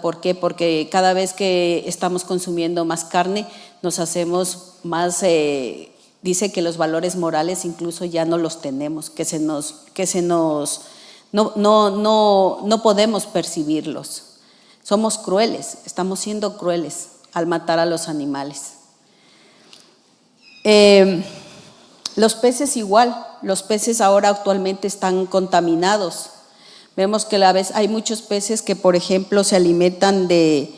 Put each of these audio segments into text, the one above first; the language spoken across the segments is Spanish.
¿Por qué? Porque cada vez que estamos consumiendo más carne, nos hacemos más, dice que los valores morales incluso ya no los tenemos, no podemos percibirlos. Somos crueles, estamos siendo crueles al matar a los animales. Los peces igual, los peces ahora actualmente están contaminados. Vemos que a la vez hay muchos peces que, por ejemplo, se alimentan de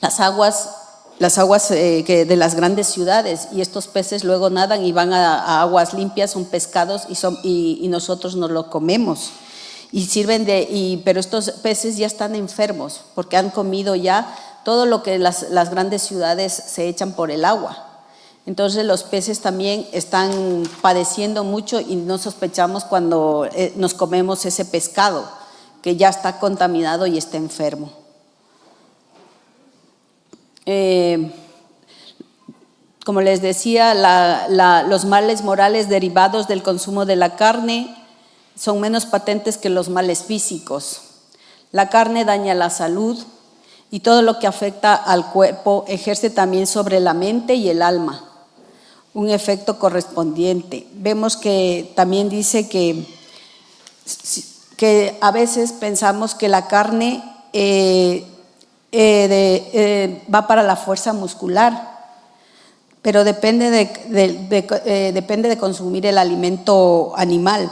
las aguas de las grandes ciudades, y estos peces luego nadan y van a aguas limpias, son pescados y nosotros nos lo comemos. Pero estos peces ya están enfermos porque han comido ya todo lo que las grandes ciudades se echan por el agua. Entonces los peces también están padeciendo mucho y no sospechamos cuando nos comemos ese pescado que ya está contaminado y está enfermo. Como les decía, los males morales derivados del consumo de la carne son menos patentes que los males físicos. La carne daña la salud y todo lo que afecta al cuerpo ejerce también sobre la mente y el alma un efecto correspondiente. Vemos que también dice que a veces pensamos que la carne va para la fuerza muscular, pero depende de consumir el alimento animal,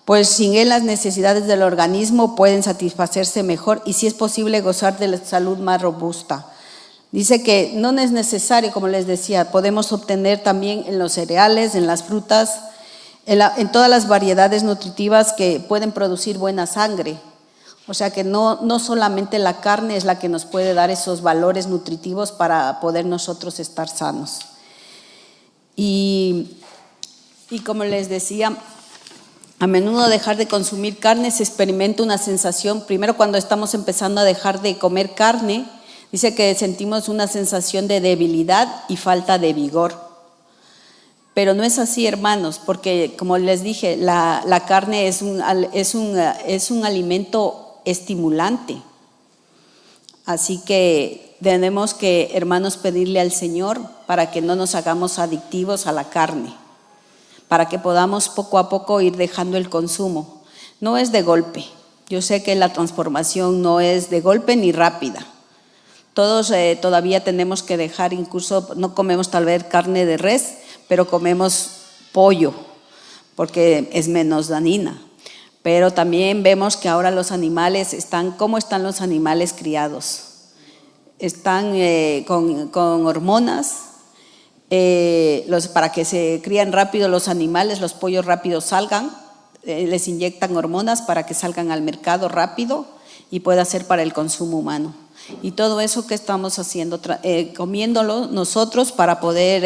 pues sin él las necesidades del organismo pueden satisfacerse mejor y si es posible gozar de la salud más robusta. Dice que no es necesario, como les decía, podemos obtener también en los cereales, en las frutas, en todas las variedades nutritivas que pueden producir buena sangre. O sea que no solamente la carne es la que nos puede dar esos valores nutritivos para poder nosotros estar sanos. Y como les decía, a menudo dejar de consumir carne se experimenta una sensación, primero cuando estamos empezando a dejar de comer carne, dice que sentimos una sensación de debilidad y falta de vigor. Pero no es así, hermanos, porque como les dije, la carne es un alimento estimulante. Así que tenemos que, hermanos, pedirle al Señor para que no nos hagamos adictivos a la carne, para que podamos poco a poco ir dejando el consumo. No es de golpe. Yo sé que la transformación no es de golpe ni rápida. Todos todavía tenemos que dejar, incluso no comemos tal vez carne de res, pero comemos pollo porque es menos dañina. Pero también vemos que ahora los animales ¿cómo están los animales criados? Están con hormonas para que se crían rápido los animales, los pollos rápido salgan, les inyectan hormonas para que salgan al mercado rápido y pueda ser para el consumo humano. Y todo eso que estamos haciendo, comiéndolo nosotros para poder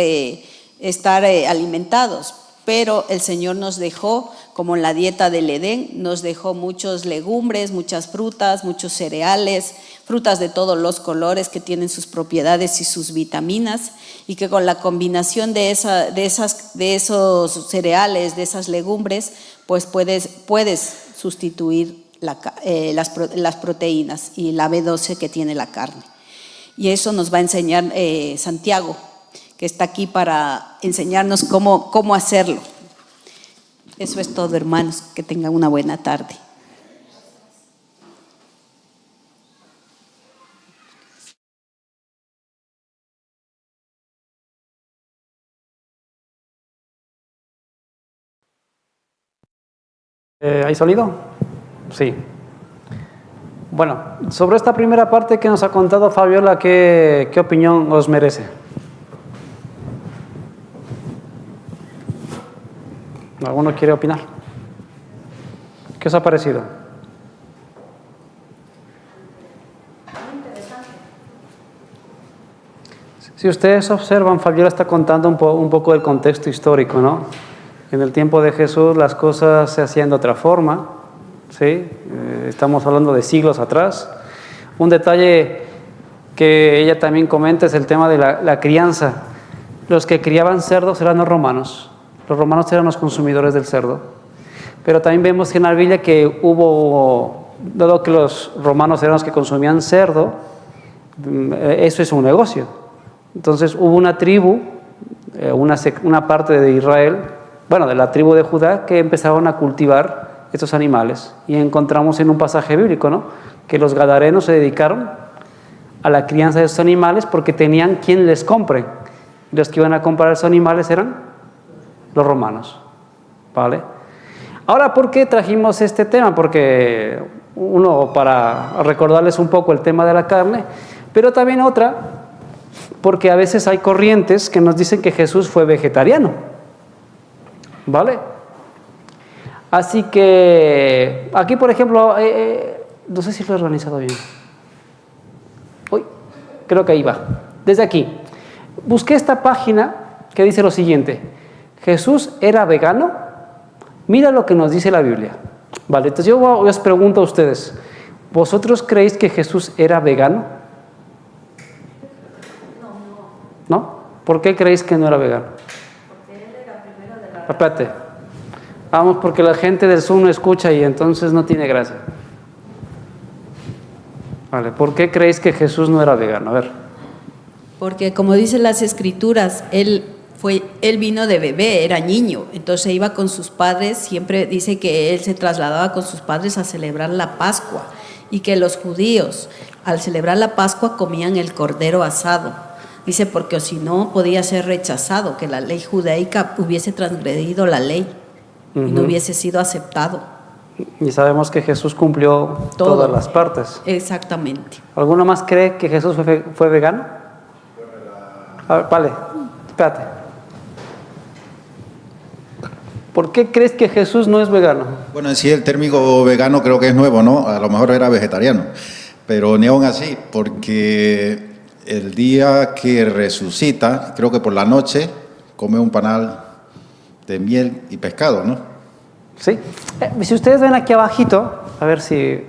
estar alimentados. Pero el Señor nos dejó, como en la dieta del Edén, nos dejó muchas legumbres, muchas frutas, muchos cereales, frutas de todos los colores que tienen sus propiedades y sus vitaminas, y que con la combinación de esos cereales, de esas legumbres, pues puedes sustituir las proteínas y la B12 que tiene la carne. Y eso nos va a enseñar Santiago, que está aquí para enseñarnos cómo hacerlo. Eso es todo, hermanos. Que tengan una buena tarde. ¿Hay sonido? Sí. Bueno, sobre esta primera parte que nos ha contado Fabiola, ¿qué opinión os merece? ¿Alguno quiere opinar? ¿Qué os ha parecido? Muy interesante. Si ustedes observan, Fabiola está contando un poco del contexto histórico, ¿no? En el tiempo de Jesús las cosas se hacían de otra forma, ¿sí? Estamos hablando de siglos atrás. Un detalle que ella también comenta es el tema de la crianza. Los que criaban cerdos eran los romanos. Los romanos eran los consumidores del cerdo. Pero también vemos en la Biblia que hubo dado que los romanos eran los que consumían cerdo, eso es un negocio. Entonces hubo una tribu, una parte de Israel, bueno, de la tribu de Judá, que empezaron a cultivar estos animales. Y encontramos en un pasaje bíblico, ¿no?, que los gadarenos se dedicaron a la crianza de estos animales porque tenían quien les compre. Los que iban a comprar esos animales eran los romanos, ¿vale? Ahora, ¿por qué trajimos este tema? Porque uno, para recordarles un poco el tema de la carne, pero también otra, porque a veces hay corrientes que nos dicen que Jesús fue vegetariano, ¿vale? Así que aquí, por ejemplo, no sé si lo he organizado bien. Uy, creo que ahí va. Desde aquí, busqué esta página que dice lo siguiente: ¿Jesús era vegano? Mira lo que nos dice la Biblia. Vale, entonces yo os pregunto a ustedes, ¿vosotros creéis que Jesús era vegano? ¿No? ¿Por qué creéis que no era vegano? Porque él era primero de la... Espérate. Vamos, porque la gente del Zoom no escucha y entonces no tiene gracia. Vale, ¿por qué creéis que Jesús no era vegano? A ver. Porque como dicen las escrituras, él vino de bebé, era niño, entonces iba con sus padres, siempre dice que él se trasladaba con sus padres a celebrar la Pascua y que los judíos al celebrar la Pascua comían el cordero asado. Dice porque si no podía ser rechazado, que la ley judaica hubiese transgredido la ley y no hubiese sido aceptado. Y sabemos que Jesús cumplió todas las partes. Exactamente. ¿Alguno más cree que Jesús fue vegano? A ver, vale, espérate. ¿Por qué crees que Jesús no es vegano? Bueno, en sí el término vegano creo que es nuevo, ¿no? A lo mejor era vegetariano, pero ni aún así, porque el día que resucita, creo que por la noche, come un panal de miel y pescado, ¿no? Sí. Si ustedes ven aquí abajito, a ver si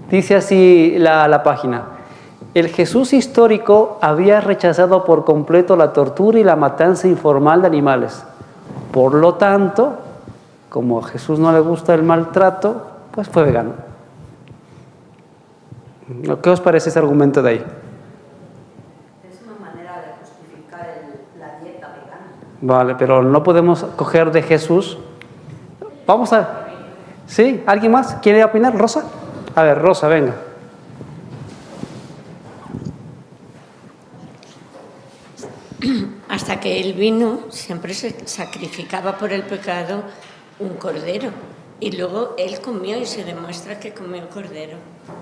dice así la página: el Jesús histórico había rechazado por completo la tortura y la matanza informal de animales. Por lo tanto, como a Jesús no le gusta el maltrato, pues fue vegano. ¿Qué os parece ese argumento de ahí? Es una manera de justificar la dieta vegana. Vale, pero no podemos coger de Jesús. Vamos a... ¿Sí? ¿Alguien más quiere opinar? ¿Rosa? A ver, Rosa, venga. Hasta que él vino, siempre se sacrificaba por el pecado un cordero. Y luego él comió y se demuestra que comió cordero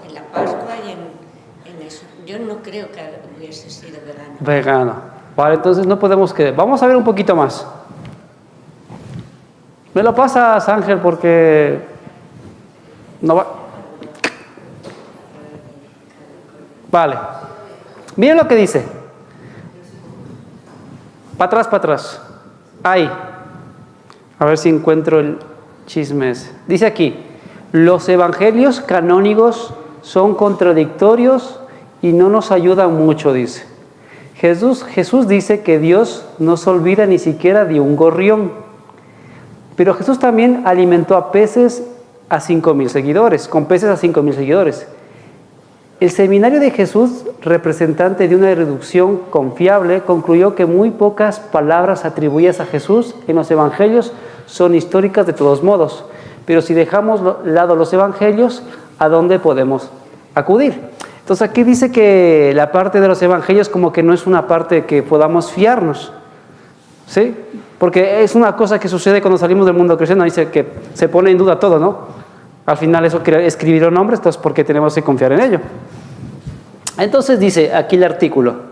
en la Pascua y en eso. Yo no creo que hubiese sido vegano. Vegano. Vale, entonces no podemos quedar. Vamos a ver un poquito más. Me lo pasas, Ángel, porque no va. Vale. Miren lo que dice. Para atrás. Ahí. A ver si encuentro el chisme ese. Dice aquí: los evangelios canónicos son contradictorios y no nos ayudan mucho, dice. Jesús dice que Dios no se olvida ni siquiera de un gorrión. Pero Jesús también alimentó a peces a 5,000 seguidores, con peces a 5,000 seguidores. El seminario de Jesús, representante de una reducción confiable, concluyó que muy pocas palabras atribuidas a Jesús en los evangelios son históricas de todos modos. Pero si dejamos de lado los evangelios, ¿a dónde podemos acudir? Entonces aquí dice que la parte de los evangelios como que no es una parte que podamos fiarnos, ¿sí? Porque es una cosa que sucede cuando salimos del mundo cristiano, dice que se pone en duda todo, ¿no? Al final eso que escribieron nombres, entonces ¿por qué tenemos que confiar en ello? Entonces dice aquí el artículo.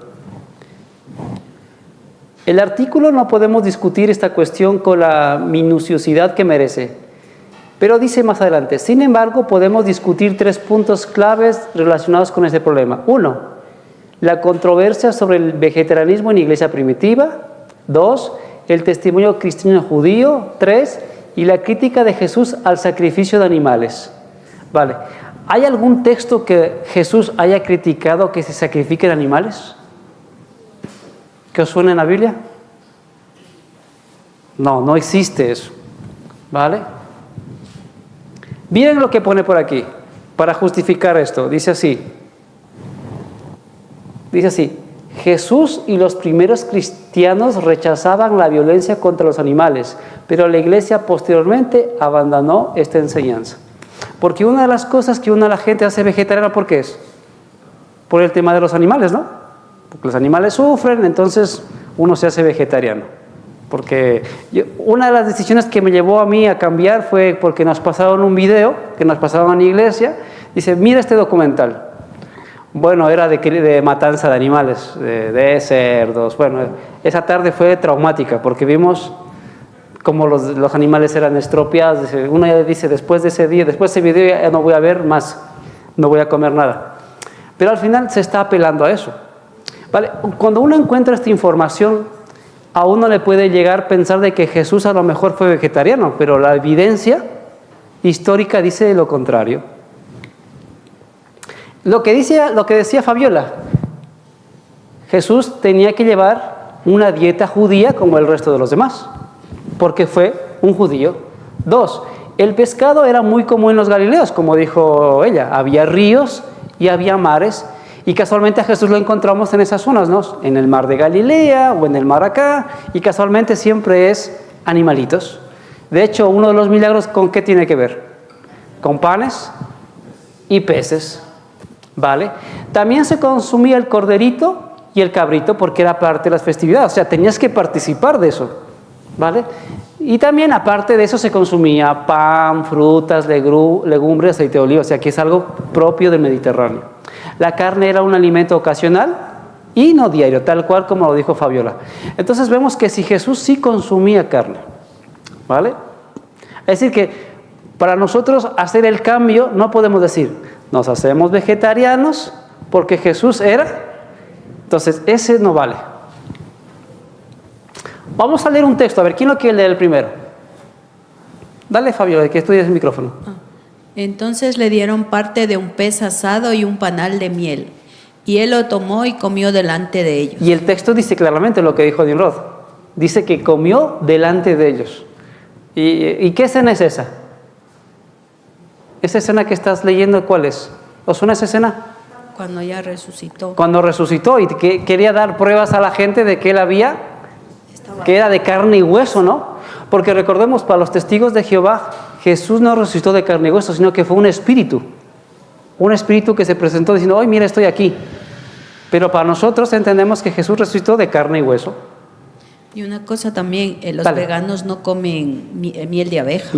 El artículo no podemos discutir esta cuestión con la minuciosidad que merece, pero dice más adelante: sin embargo, podemos discutir 3 puntos claves relacionados con este problema. 1. La controversia sobre el vegetarianismo en la iglesia primitiva. 2. El testimonio cristiano judío. 3. Y la crítica de Jesús al sacrificio de animales. Vale. ¿Hay algún texto que Jesús haya criticado que se sacrifiquen animales? ¿Que os suene en la Biblia? No existe eso. ¿Vale? Miren lo que pone por aquí, para justificar esto. Dice así, Jesús y los primeros cristianos rechazaban la violencia contra los animales, pero la iglesia posteriormente abandonó esta enseñanza. Porque una de las cosas que la gente hace vegetariana, ¿por qué es? Por el tema de los animales, ¿no? Porque los animales sufren, entonces uno se hace vegetariano. Porque una de las decisiones que me llevó a mí a cambiar fue porque nos pasaron un video, que nos pasaron en la iglesia, dice, mira este documental. Bueno, era de matanza de animales, de cerdos. Bueno, esa tarde fue traumática porque vimos cómo los animales eran estropeados. Uno ya dice, después de ese día, después de ese video ya no voy a ver más, no voy a comer nada. Pero al final se está apelando a eso. ¿Vale? Cuando uno encuentra esta información, a uno le puede llegar a pensar de que Jesús a lo mejor fue vegetariano, pero la evidencia histórica dice lo contrario. Lo que decía Fabiola, Jesús tenía que llevar una dieta judía como el resto de los demás, porque fue un judío. 2, el pescado era muy común en los Galileos, como dijo ella, había ríos y había mares, y casualmente a Jesús lo encontramos en esas zonas, ¿no? En el mar de Galilea o en el mar acá, y casualmente siempre es animalitos. De hecho, uno de los milagros, ¿con qué tiene que ver? Con panes y peces. ¿Vale? También se consumía el corderito y el cabrito porque era parte de las festividades, o sea, tenías que participar de eso, ¿vale? Y también aparte de eso se consumía pan, frutas, legumbres, aceite de oliva, o sea, que es algo propio del Mediterráneo. La carne era un alimento ocasional y no diario, tal cual como lo dijo Fabiola. Entonces vemos que si Jesús sí consumía carne, ¿vale? Es decir que para nosotros hacer el cambio no podemos decir, nos hacemos vegetarianos porque Jesús era. Entonces, ese no vale. Vamos a leer un texto. A ver, ¿quién lo quiere leer el primero? Dale, Fabio, que estudies el micrófono. Entonces le dieron parte de un pez asado y un panal de miel. Y él lo tomó y comió delante de ellos. Y el texto dice claramente lo que dijo Nimrod. Dice que comió delante de ellos. ¿Y qué escena es esa? ¿Esa escena que estás leyendo cuál es? ¿Os suena esa escena? Cuando ya resucitó. Cuando resucitó y que quería dar pruebas a la gente de que él que era de carne y hueso, ¿no? Porque recordemos, para los testigos de Jehová, Jesús no resucitó de carne y hueso, sino que fue un espíritu que se presentó diciendo, hoy mira, estoy aquí. Pero para nosotros entendemos que Jesús resucitó de carne y hueso. Y una cosa también, los Dale. veganos no comen miel de abeja.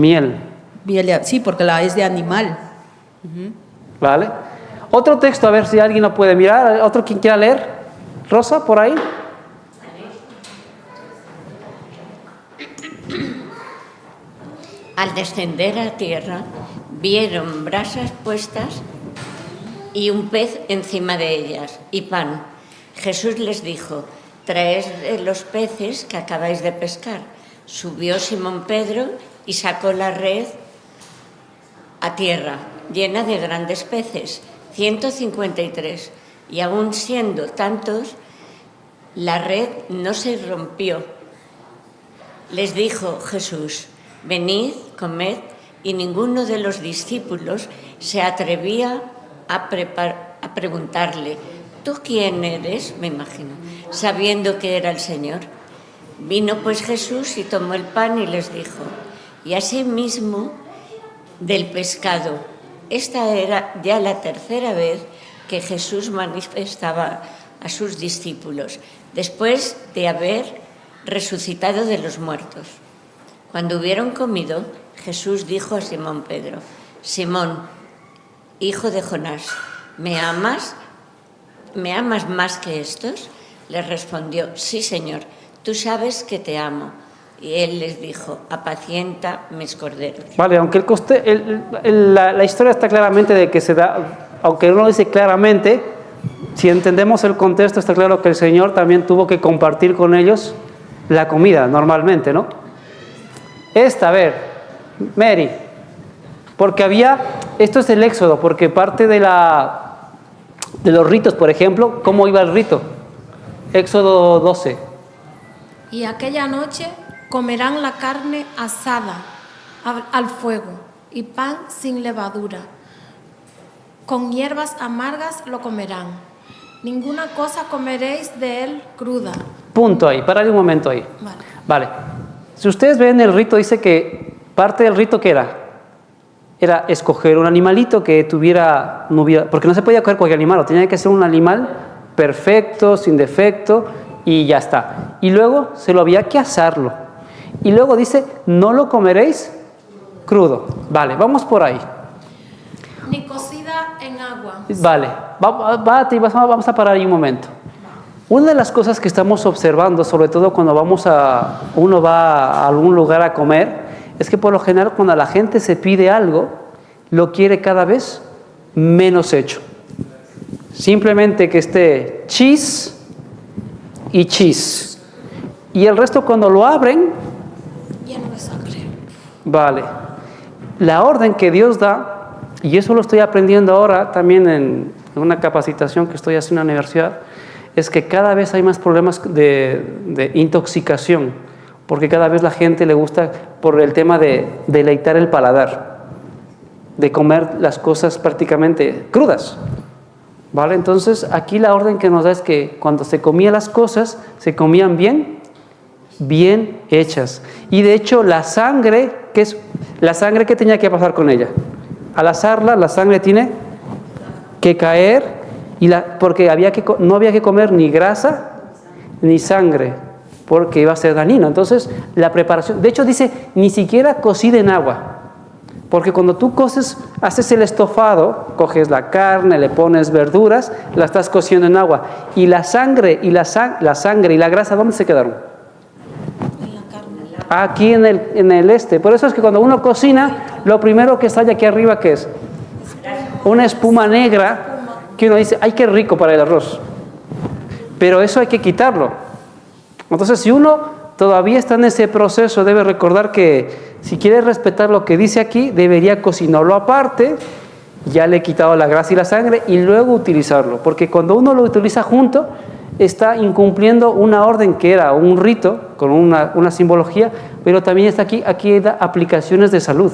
Sí, porque es de animal. ¿Vale? Otro texto, a ver si alguien lo puede mirar. ¿Otro quien quiera leer? Rosa, por ahí. Al descender a tierra, vieron brasas puestas y un pez encima de ellas, y pan. Jesús les dijo, traed los peces que acabáis de pescar. Subió Simón Pedro y sacó la red a tierra, llena de grandes peces, 153, y aun siendo tantos, la red no se rompió. Les dijo Jesús, venid, comed, y ninguno de los discípulos se atrevía a preguntarle, ¿tú quién eres? Me imagino, sabiendo que era el Señor. Vino pues Jesús y tomó el pan y les dijo, y asimismo del pescado. Esta era ya la tercera vez que Jesús manifestaba a sus discípulos, después de haber resucitado de los muertos. Cuando hubieron comido, Jesús dijo a Simón Pedro, Simón, hijo de Jonás, ¿me amas? ¿Me amas más que estos? Le respondió, sí, Señor, tú sabes que te amo. Y él les dijo, apacienta mis corderos. Vale, aunque la historia está claramente de que se da, aunque no lo dice claramente, si entendemos el contexto, está claro que el Señor también tuvo que compartir con ellos la comida, normalmente, ¿no? A ver, Mary, porque esto es el Éxodo, porque parte de los ritos, por ejemplo, ¿cómo iba el rito? Éxodo 12. Y aquella noche comerán la carne asada al fuego, y pan sin levadura. Con hierbas amargas lo comerán. Ninguna cosa comeréis de él cruda. Punto ahí, parad un momento ahí. Vale. Si ustedes ven el rito, dice que parte del rito, ¿qué era? Era escoger un animalito que tuviera, porque no se podía coger cualquier animal, tenía que ser un animal perfecto, sin defecto, y ya está. Y luego se lo había que asarlo. Y luego dice, no lo comeréis crudo. Vale, vamos por ahí. Ni cocida en agua. Vale, vamos a parar ahí un momento. Una de las cosas que estamos observando, sobre todo cuando uno va a algún lugar a comer, es que por lo general cuando la gente se pide algo, lo quiere cada vez menos hecho. Simplemente que esté cheese y cheese. Y el resto cuando lo abren, Lleno de sangre. vale. La orden que Dios da, y eso lo estoy aprendiendo ahora también en una capacitación que estoy haciendo en la universidad, es que cada vez hay más problemas de intoxicación, porque cada vez la gente le gusta por el tema de deleitar el paladar, de comer las cosas prácticamente crudas, ¿vale? Entonces aquí la orden que nos da es que cuando se comían las cosas, se comían bien hechas. Y de hecho la sangre, ¿qué tenía que pasar con ella? Al asarla, la sangre tiene que caer, porque no había que comer ni grasa ni sangre, porque iba a ser dañino. Entonces la preparación, de hecho dice, ni siquiera cocida en agua, porque cuando tú haces el estofado, coges la carne, le pones verduras, la estás cociendo en agua, y la sangre y la grasa, ¿dónde se quedaron? Aquí en el por eso es que cuando uno cocina, lo primero que sale aquí arriba, ¿qué es? Una espuma negra, que uno dice, ¡ay, qué rico para el arroz! Pero eso hay que quitarlo. Entonces, si uno todavía está en ese proceso, debe recordar que si quiere respetar lo que dice aquí, debería cocinarlo aparte, ya le he quitado la grasa y la sangre, y luego utilizarlo. Porque cuando uno lo utiliza junto, está incumpliendo una orden que era un rito, con una simbología, pero también está aquí da aplicaciones de salud.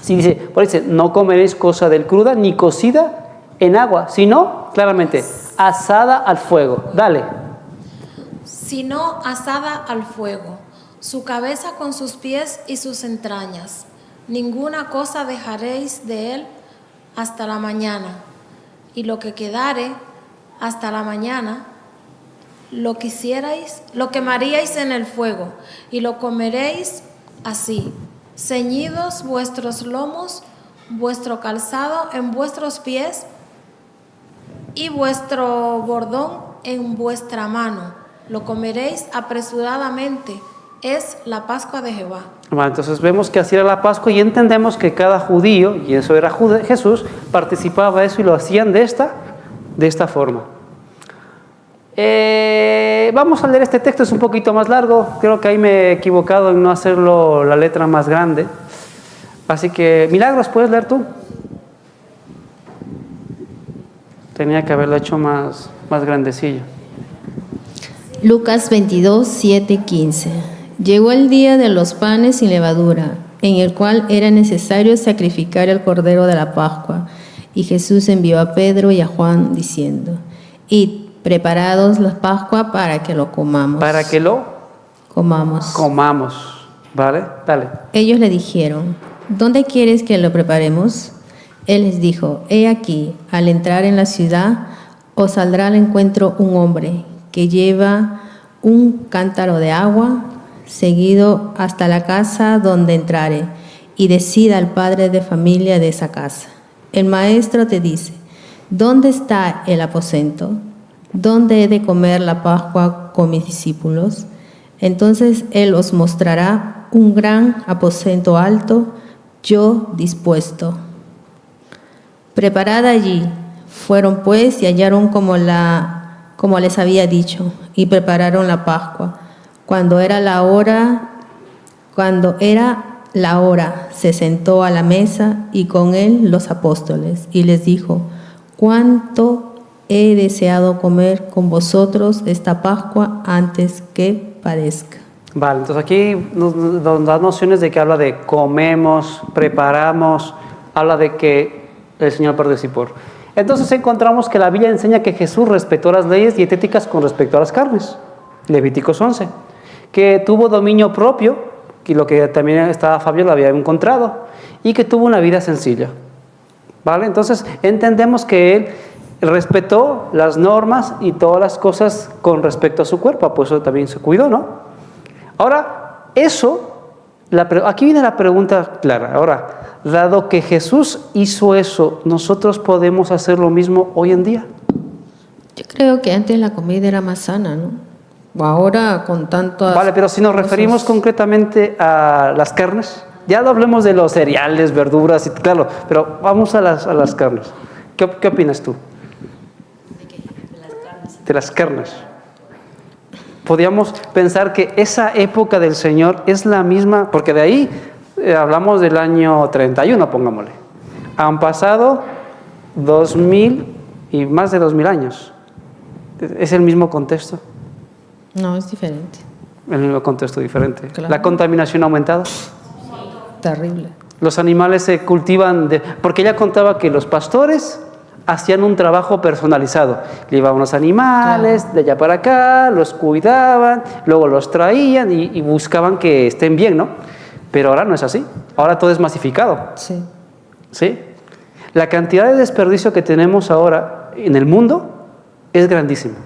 Si dice, no comeréis cosa del cruda ni cocida en agua, sino, claramente, asada al fuego. Dale. Sino asada al fuego, su cabeza con sus pies y sus entrañas. Ninguna cosa dejaréis de él hasta la mañana. Y lo que quedare hasta la mañana, lo quemaríais en el fuego, y lo comeréis así, ceñidos vuestros lomos, vuestro calzado en vuestros pies, y vuestro bordón en vuestra mano. Lo comeréis apresuradamente. Es la Pascua de Jehová. Bueno, entonces vemos que así era la Pascua y entendemos que cada judío, y eso era Jesús, participaba de eso y lo hacían de esta forma. Vamos a leer este texto, es un poquito más largo. Creo que ahí me he equivocado en no hacerlo la letra más grande. Así que, Milagros, ¿puedes leer tú? Tenía que haberlo hecho más grandecillo. Lucas 22, 7, 15. Llegó el día de los panes sin levadura, en el cual era necesario sacrificar el cordero de la Pascua. Y Jesús envió a Pedro y a Juan diciendo, id, preparados la Pascua para que lo comamos. Para que lo comamos. ¿Vale? Dale. Ellos le dijeron, ¿dónde quieres que lo preparemos? Él les dijo, he aquí, al entrar en la ciudad, os saldrá al encuentro un hombre que lleva un cántaro de agua, seguido hasta la casa donde entrare, y decida al padre de familia de esa casa. El maestro te dice, ¿dónde está el aposento? ¿Dónde he de comer la Pascua con mis discípulos? Entonces él os mostrará un gran aposento alto, yo dispuesto. Preparad allí. Fueron pues y hallaron como les había dicho, y prepararon la Pascua. Cuando era la hora, se sentó a la mesa y con él los apóstoles, y les dijo, cuánto he deseado comer con vosotros esta Pascua antes que padezca. Vale, entonces aquí nos da nociones de que habla de comemos, preparamos, habla de que el Señor participó. Entonces encontramos que la Biblia enseña que Jesús respetó las leyes dietéticas con respecto a las carnes. Levíticos 11. Que tuvo dominio propio, y lo que también Fabiola había encontrado, y que tuvo una vida sencilla. ¿Vale? Entonces entendemos que él respetó las normas y todas las cosas con respecto a su cuerpo, pues eso también se cuidó, ¿no? Ahora, aquí viene la pregunta clara. Ahora, dado que Jesús hizo eso, ¿nosotros podemos hacer lo mismo hoy en día? Yo creo que antes la comida era más sana, ¿no? O ahora con tantas... Vale, pero si nos referimos concretamente a las carnes, ya no hablemos de los cereales, verduras, y claro, pero vamos a las carnes. ¿Qué opinas tú? De las carnes. Podríamos pensar que esa época del Señor es la misma, porque de ahí hablamos del año 31, pongámosle. Han pasado 2000 y más de 2000 años. ¿Es el mismo contexto? No, es diferente. El mismo contexto diferente. Claro. ¿La contaminación ha aumentado? Terrible. Los animales se cultivan, porque ella contaba que los pastores hacían un trabajo personalizado. Le llevaban los animales de allá para acá, los cuidaban, luego los traían y buscaban que estén bien, ¿no? Pero ahora no es así. Ahora todo es masificado. Sí. ¿Sí? La cantidad de desperdicio que tenemos ahora en el mundo es grandísima.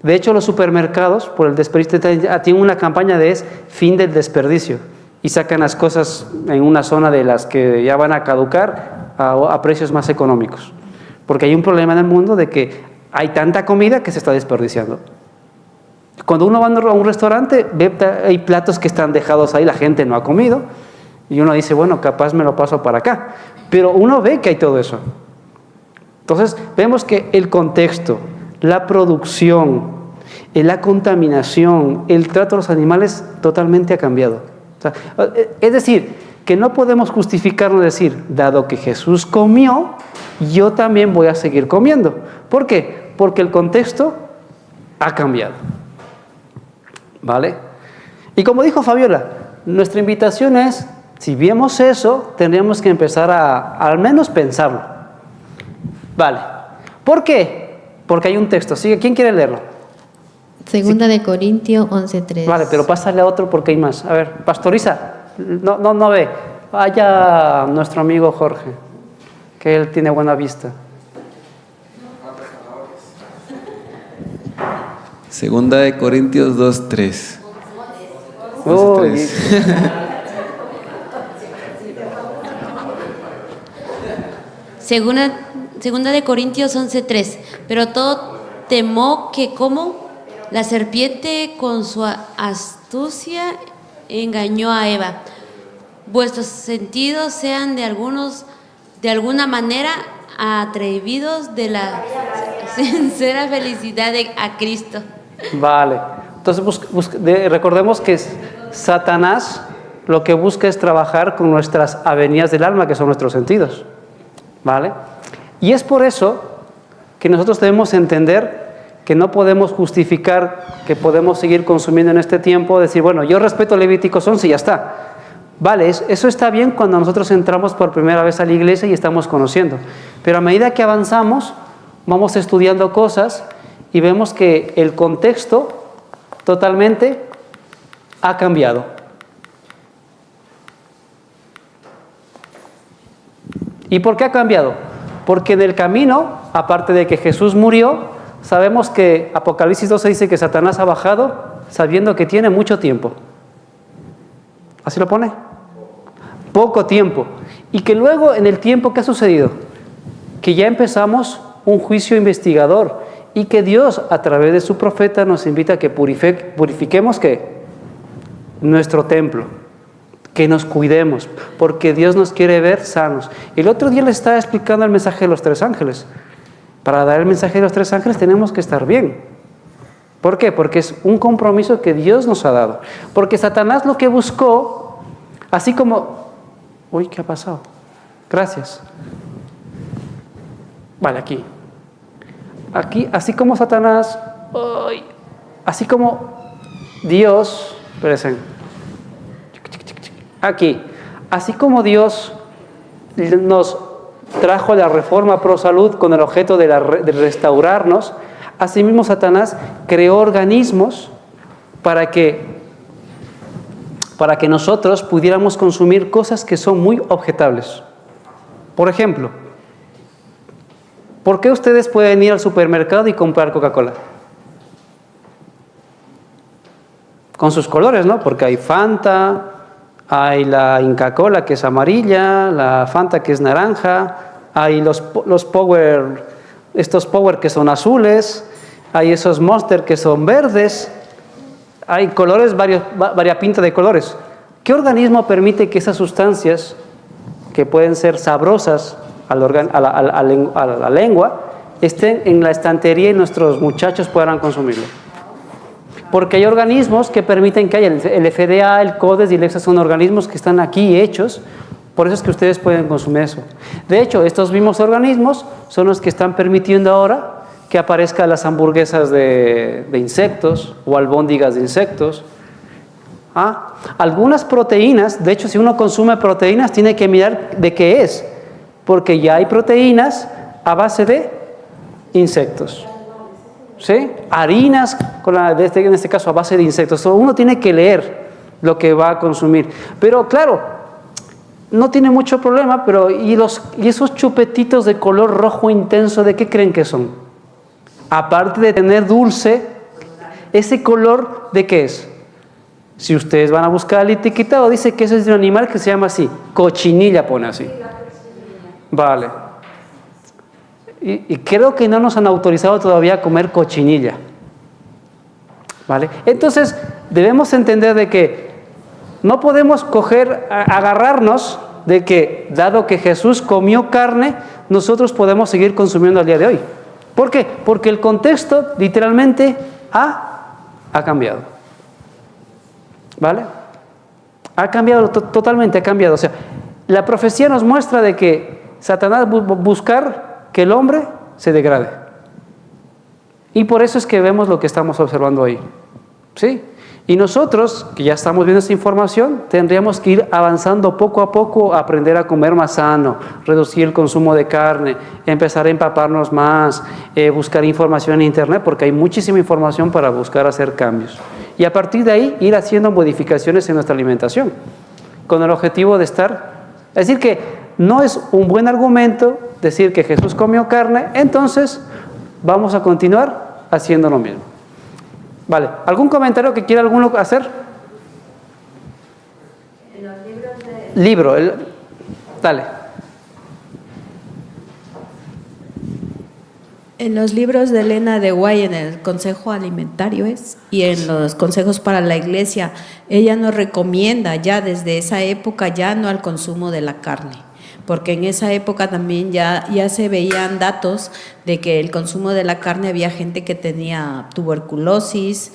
De hecho, los supermercados, por el desperdicio, tienen una campaña de fin del desperdicio y sacan las cosas en una zona de las que ya van a caducar a precios más económicos. Porque hay un problema en el mundo de que hay tanta comida que se está desperdiciando. Cuando uno va a un restaurante, hay platos que están dejados ahí, la gente no ha comido, y uno dice, bueno, capaz me lo paso para acá. Pero uno ve que hay todo eso. Entonces, vemos que el contexto, la producción, la contaminación, el trato a los animales totalmente ha cambiado. O sea, es decir, que no podemos justificarnos decir, dado que Jesús comió, yo también voy a seguir comiendo. ¿Por qué? Porque el contexto ha cambiado. ¿Vale? Y como dijo Fabiola, nuestra invitación es, si vemos eso, tendríamos que empezar a al menos pensarlo. ¿Vale? ¿Por qué? Porque hay un texto. Sigue. ¿Quién quiere leerlo? Segunda de Corintios 11:3. Vale, pero pásale a otro porque hay más. A ver, pastoriza. No ve. Vaya nuestro amigo Jorge, que él tiene buena vista. Segunda de Corintios 2:3. Uy. Segunda de Corintios 11:3. Pero todo temó que como la serpiente con su astucia engañó a Eva. Vuestros sentidos sean de alguna manera atrevidos de la sincera felicidad a Cristo. Vale. Entonces recordemos que Satanás lo que busca es trabajar con nuestras avenidas del alma, que son nuestros sentidos. ¿Vale? Y es por eso que nosotros debemos entender que no podemos justificar que podemos seguir consumiendo en este tiempo, decir, bueno, yo respeto Levíticos 11 y ya está. Vale, eso está bien cuando nosotros entramos por primera vez a la iglesia y estamos conociendo. Pero a medida que avanzamos, vamos estudiando cosas y vemos que el contexto totalmente ha cambiado. ¿Y por qué ha cambiado? Porque en el camino, aparte de que Jesús murió, sabemos que Apocalipsis 12 dice que Satanás ha bajado sabiendo que tiene mucho tiempo. ¿Así lo pone? Poco tiempo. Y que luego en el tiempo que ha sucedido, que ya empezamos un juicio investigador y que Dios a través de su profeta nos invita a que purifiquemos ¿qué? Nuestro templo, que nos cuidemos, porque Dios nos quiere ver sanos. El otro día les estaba explicando el mensaje de los 3 ángeles. Para dar el mensaje de los 3 ángeles tenemos que estar bien. ¿Por qué? Porque es un compromiso que Dios nos ha dado. Porque Satanás lo que buscó, así como... Uy, ¿qué ha pasado? Gracias. Vale, aquí. Aquí, así como Satanás, así como Dios Espérense. Aquí, así como Dios nos trajo la reforma pro salud con el objeto de restaurarnos, asimismo Satanás creó organismos para que nosotros pudiéramos consumir cosas que son muy objetables. Por ejemplo, ¿por qué ustedes pueden ir al supermercado y comprar Coca-Cola? Con sus colores, ¿no? Porque hay Fanta, hay la Inca Cola que es amarilla, la Fanta que es naranja, hay los Power, estos Power que son azules, hay esos Monster que son verdes, hay colores, variapinta de colores. ¿Qué organismo permite que esas sustancias, que pueden ser sabrosas a la lengua, estén en la estantería y nuestros muchachos puedan consumirlo? Porque hay organismos que permiten que haya el FDA, el CODES y el EXA, son organismos que están aquí hechos, por eso es que ustedes pueden consumir eso. De hecho, estos mismos organismos son los que están permitiendo ahora que aparezcan las hamburguesas de insectos o albóndigas de insectos. Algunas proteínas, de hecho, si uno consume proteínas, tiene que mirar de qué es, porque ya hay proteínas a base de insectos. ¿Sí? Harinas, en este caso a base de insectos. Uno tiene que leer lo que va a consumir. Pero claro, no tiene mucho problema, pero ¿y esos chupetitos de color rojo intenso, de qué creen que son? Aparte de tener dulce, ¿ese color de qué es? Si ustedes van a buscar el etiquetado, dice que ese es de un animal que se llama así, cochinilla, pone así. Vale. Y creo que no nos han autorizado todavía a comer cochinilla. ¿Vale? Entonces, debemos entender de que no podemos agarrarnos de que, dado que Jesús comió carne, nosotros podemos seguir consumiendo al día de hoy. ¿Por qué? Porque el contexto literalmente ha cambiado. ¿Vale? Ha cambiado, totalmente ha cambiado. O sea, la profecía nos muestra de que Satanás buscar que el hombre se degrade. Y por eso es que vemos lo que estamos observando ahí. ¿Sí? Y nosotros, que ya estamos viendo esa información, tendríamos que ir avanzando poco a poco, a aprender a comer más sano, reducir el consumo de carne, empezar a empaparnos más, buscar información en internet, porque hay muchísima información para buscar hacer cambios. Y a partir de ahí, ir haciendo modificaciones en nuestra alimentación, con el objetivo de estar... Es decir, que no es un buen argumento decir que Jesús comió carne, entonces vamos a continuar haciendo lo mismo. Vale, ¿algún comentario que quiera alguno hacer? En los libros de... Dale. En los libros de Elena de Guay, en el Consejo Alimentario y en los Consejos para la Iglesia, ella nos recomienda ya desde esa época ya no al consumo de la carne, porque en esa época también ya se veían datos de que el consumo de la carne había gente que tenía tuberculosis,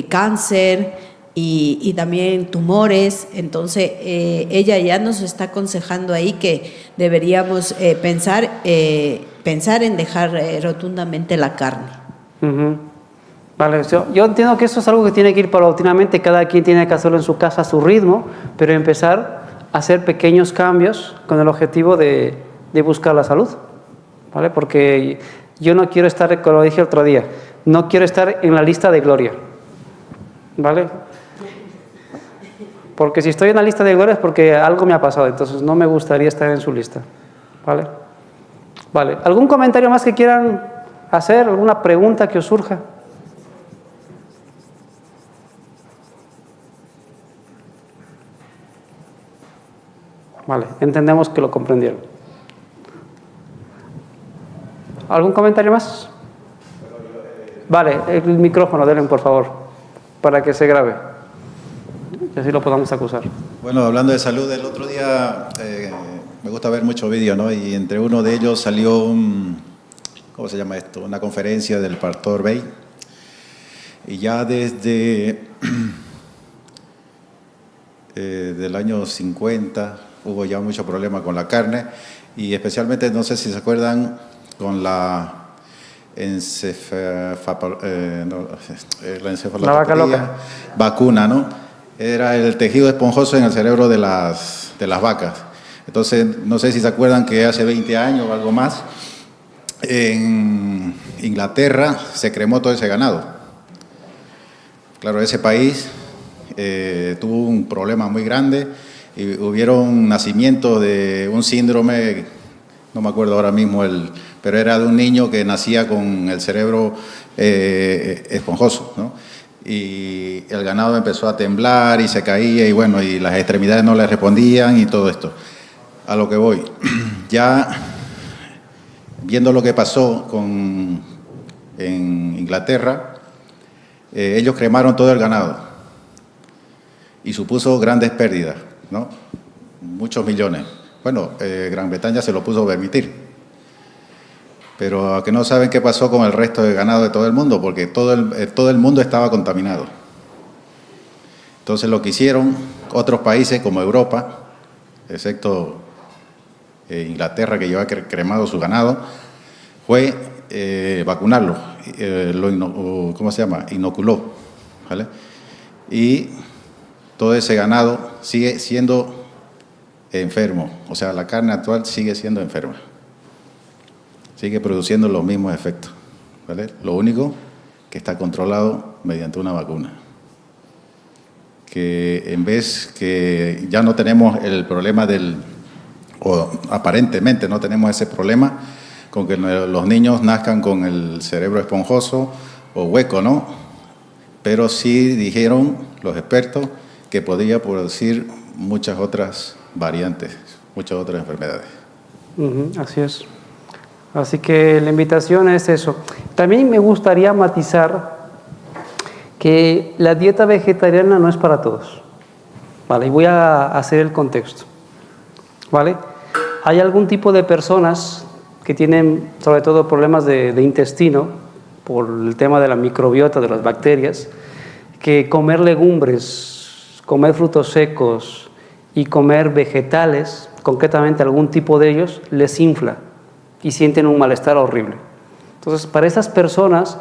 cáncer y también tumores. Entonces ella ya nos está aconsejando ahí que deberíamos pensar en dejar rotundamente la carne. Vale, yo entiendo que eso es algo que tiene que ir paulatinamente, cada quien tiene que hacerlo en su casa a su ritmo, pero empezar hacer pequeños cambios con el objetivo de buscar la salud, ¿vale? Porque yo no quiero estar, como lo dije otro día, no quiero estar en la lista de gloria, ¿vale? Porque si estoy en la lista de gloria es porque algo me ha pasado, entonces no me gustaría estar en su lista, ¿vale? Vale, ¿algún comentario más que quieran hacer? ¿Alguna pregunta que os surja? Vale, entendemos que lo comprendieron. ¿Algún comentario más? Vale, el micrófono, denle por favor, para que se grabe. Y así lo podamos acusar. Bueno, hablando de salud, el otro día me gusta ver muchos vídeos, ¿no? Y entre uno de ellos salió ¿cómo se llama esto? Una conferencia del pastor Bey. Y ya desde del año 50 hubo ya mucho problema con la carne y especialmente, no sé si se acuerdan, con la encefalopatía, la vaca loca. Vacuna, ¿no? era el tejido esponjoso en el cerebro de las vacas. Entonces, no sé si se acuerdan que hace 20 años o algo más, en Inglaterra se cremó todo ese ganado. Claro, ese país tuvo un problema muy grande y hubieron nacimientos de un síndrome, no me acuerdo ahora mismo, pero era de un niño que nacía con el cerebro esponjoso, ¿no? Y el ganado empezó a temblar y se caía y bueno, y las extremidades no le respondían y todo esto. A lo que voy, ya viendo lo que pasó en Inglaterra, ellos cremaron todo el ganado y supuso grandes pérdidas, ¿no? Muchos millones. Bueno, Gran Bretaña se lo puso a permitir. Pero a que no saben qué pasó con el resto de ganado de todo el mundo, porque todo el mundo estaba contaminado. Entonces lo que hicieron otros países como Europa, excepto Inglaterra, que lleva cremado su ganado, fue vacunarlo, ¿cómo se llama? Inoculó, ¿vale? Y todo ese ganado sigue siendo enfermo, o sea, la carne actual sigue siendo enferma, sigue produciendo los mismos efectos, ¿vale? Lo único que está controlado mediante una vacuna, que en vez que ya no tenemos el problema o aparentemente no tenemos ese problema con que los niños nazcan con el cerebro esponjoso o hueco, ¿no? Pero sí dijeron los expertos que podía producir muchas otras variantes, muchas otras enfermedades. Así es. Así que la invitación es eso. También me gustaría matizar que la dieta vegetariana no es para todos, ¿vale? Y voy a hacer el contexto, ¿vale? Hay algún tipo de personas que tienen sobre todo problemas de intestino por el tema de la microbiota, de las bacterias, que comer legumbres, comer frutos secos y comer vegetales, concretamente algún tipo de ellos, les infla y sienten un malestar horrible. Entonces, para esas personas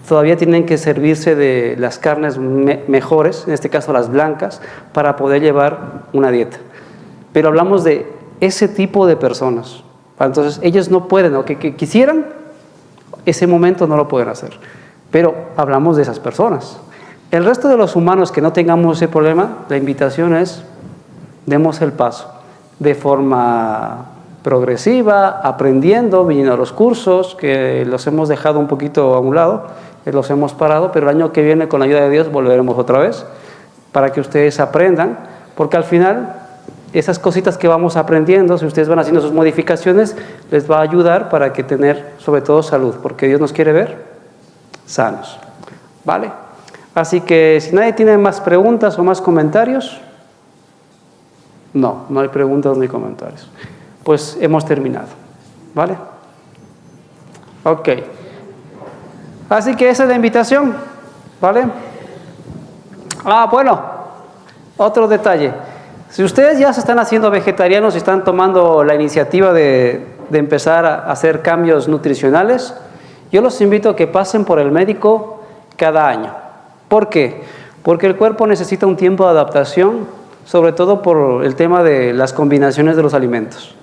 todavía tienen que servirse de las carnes mejores, en este caso las blancas, para poder llevar una dieta. Pero hablamos de ese tipo de personas. Entonces, ellos no pueden, o que quisieran, ese momento no lo pueden hacer. Pero hablamos de esas personas. El resto de los humanos que no tengamos ese problema, la invitación es, demos el paso de forma progresiva, aprendiendo, viniendo a los cursos, que los hemos dejado un poquito a un lado, los hemos parado, pero el año que viene, con la ayuda de Dios, volveremos otra vez, para que ustedes aprendan, porque al final, esas cositas que vamos aprendiendo, si ustedes van haciendo sus modificaciones, les va a ayudar para que tener, sobre todo, salud, porque Dios nos quiere ver sanos, ¿vale? Así que, si nadie tiene más preguntas o más comentarios, no hay preguntas ni comentarios. Pues hemos terminado, ¿vale? Ok. Así que esa es la invitación, ¿vale? Bueno, otro detalle. Si ustedes ya se están haciendo vegetarianos y están tomando la iniciativa de empezar a hacer cambios nutricionales, yo los invito a que pasen por el médico cada año. ¿Por qué? Porque el cuerpo necesita un tiempo de adaptación, sobre todo por el tema de las combinaciones de los alimentos.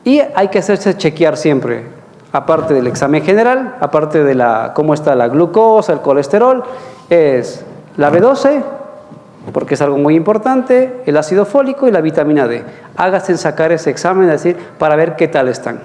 Y hay que hacerse chequear siempre, aparte del examen general, aparte de cómo está la glucosa, el colesterol, es la B12, porque es algo muy importante, el ácido fólico y la vitamina D. Háganse sacar ese examen, es decir, para ver qué tal están,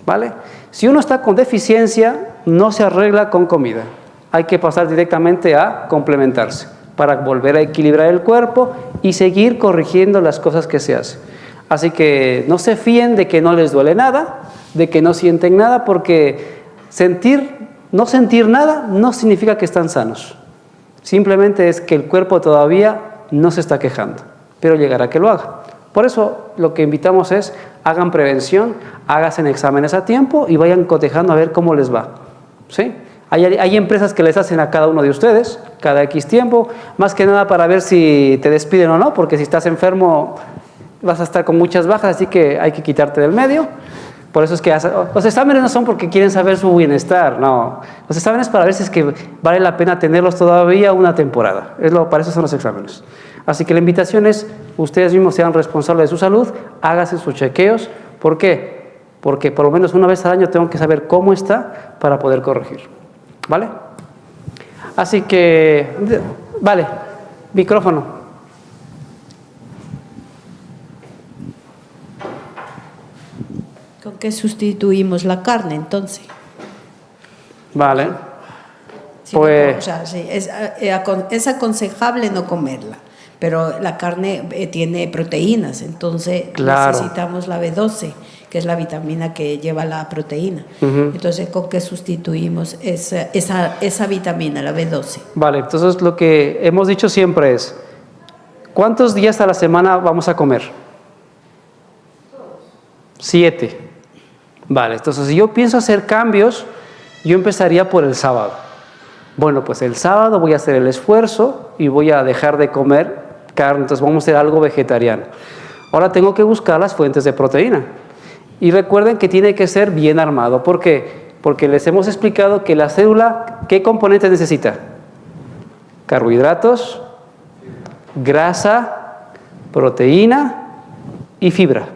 ¿vale? Si uno está con deficiencia, no se arregla con comida. Hay que pasar directamente a complementarse para volver a equilibrar el cuerpo y seguir corrigiendo las cosas que se hacen. Así que no se fíen de que no les duele nada, de que no sienten nada, porque no sentir nada no significa que están sanos. Simplemente es que el cuerpo todavía no se está quejando, pero llegará que lo haga. Por eso lo que invitamos es, hagan prevención, háganse exámenes a tiempo y vayan cotejando a ver cómo les va, ¿sí? Hay empresas que les hacen a cada uno de ustedes, cada X tiempo, más que nada para ver si te despiden o no, porque si estás enfermo vas a estar con muchas bajas, así que hay que quitarte del medio. Por eso es que los exámenes no son porque quieren saber su bienestar, no. Los exámenes para ver si es que vale la pena tenerlos todavía una temporada. Para eso son los exámenes. Así que la invitación es, ustedes mismos sean responsables de su salud, háganse sus chequeos. ¿Por qué? Porque por lo menos una vez al año tengo que saber cómo está para poder corregir. ¿Vale? Así que, vale, micrófono. ¿Con qué sustituimos la carne entonces? Vale. Sí, Pues, o sea, sí, es aconsejable no comerla, pero la carne tiene proteínas, entonces Claro. necesitamos la B12, que es la vitamina que lleva la proteína. Entonces, ¿con qué sustituimos esa vitamina, la B12? vale, entonces lo que hemos dicho siempre es, ¿cuántos días a la semana vamos a comer? 7. Vale, entonces si yo pienso hacer cambios, yo empezaría por el sábado. Bueno, pues el sábado voy a hacer el esfuerzo y voy a dejar de comer carne, entonces vamos a hacer algo vegetariano. Ahora tengo que buscar las fuentes de proteína. Y recuerden que tiene que ser bien armado. ¿Por qué? Porque les hemos explicado que la célula, ¿qué componentes necesita? Carbohidratos, grasa, proteína y fibra.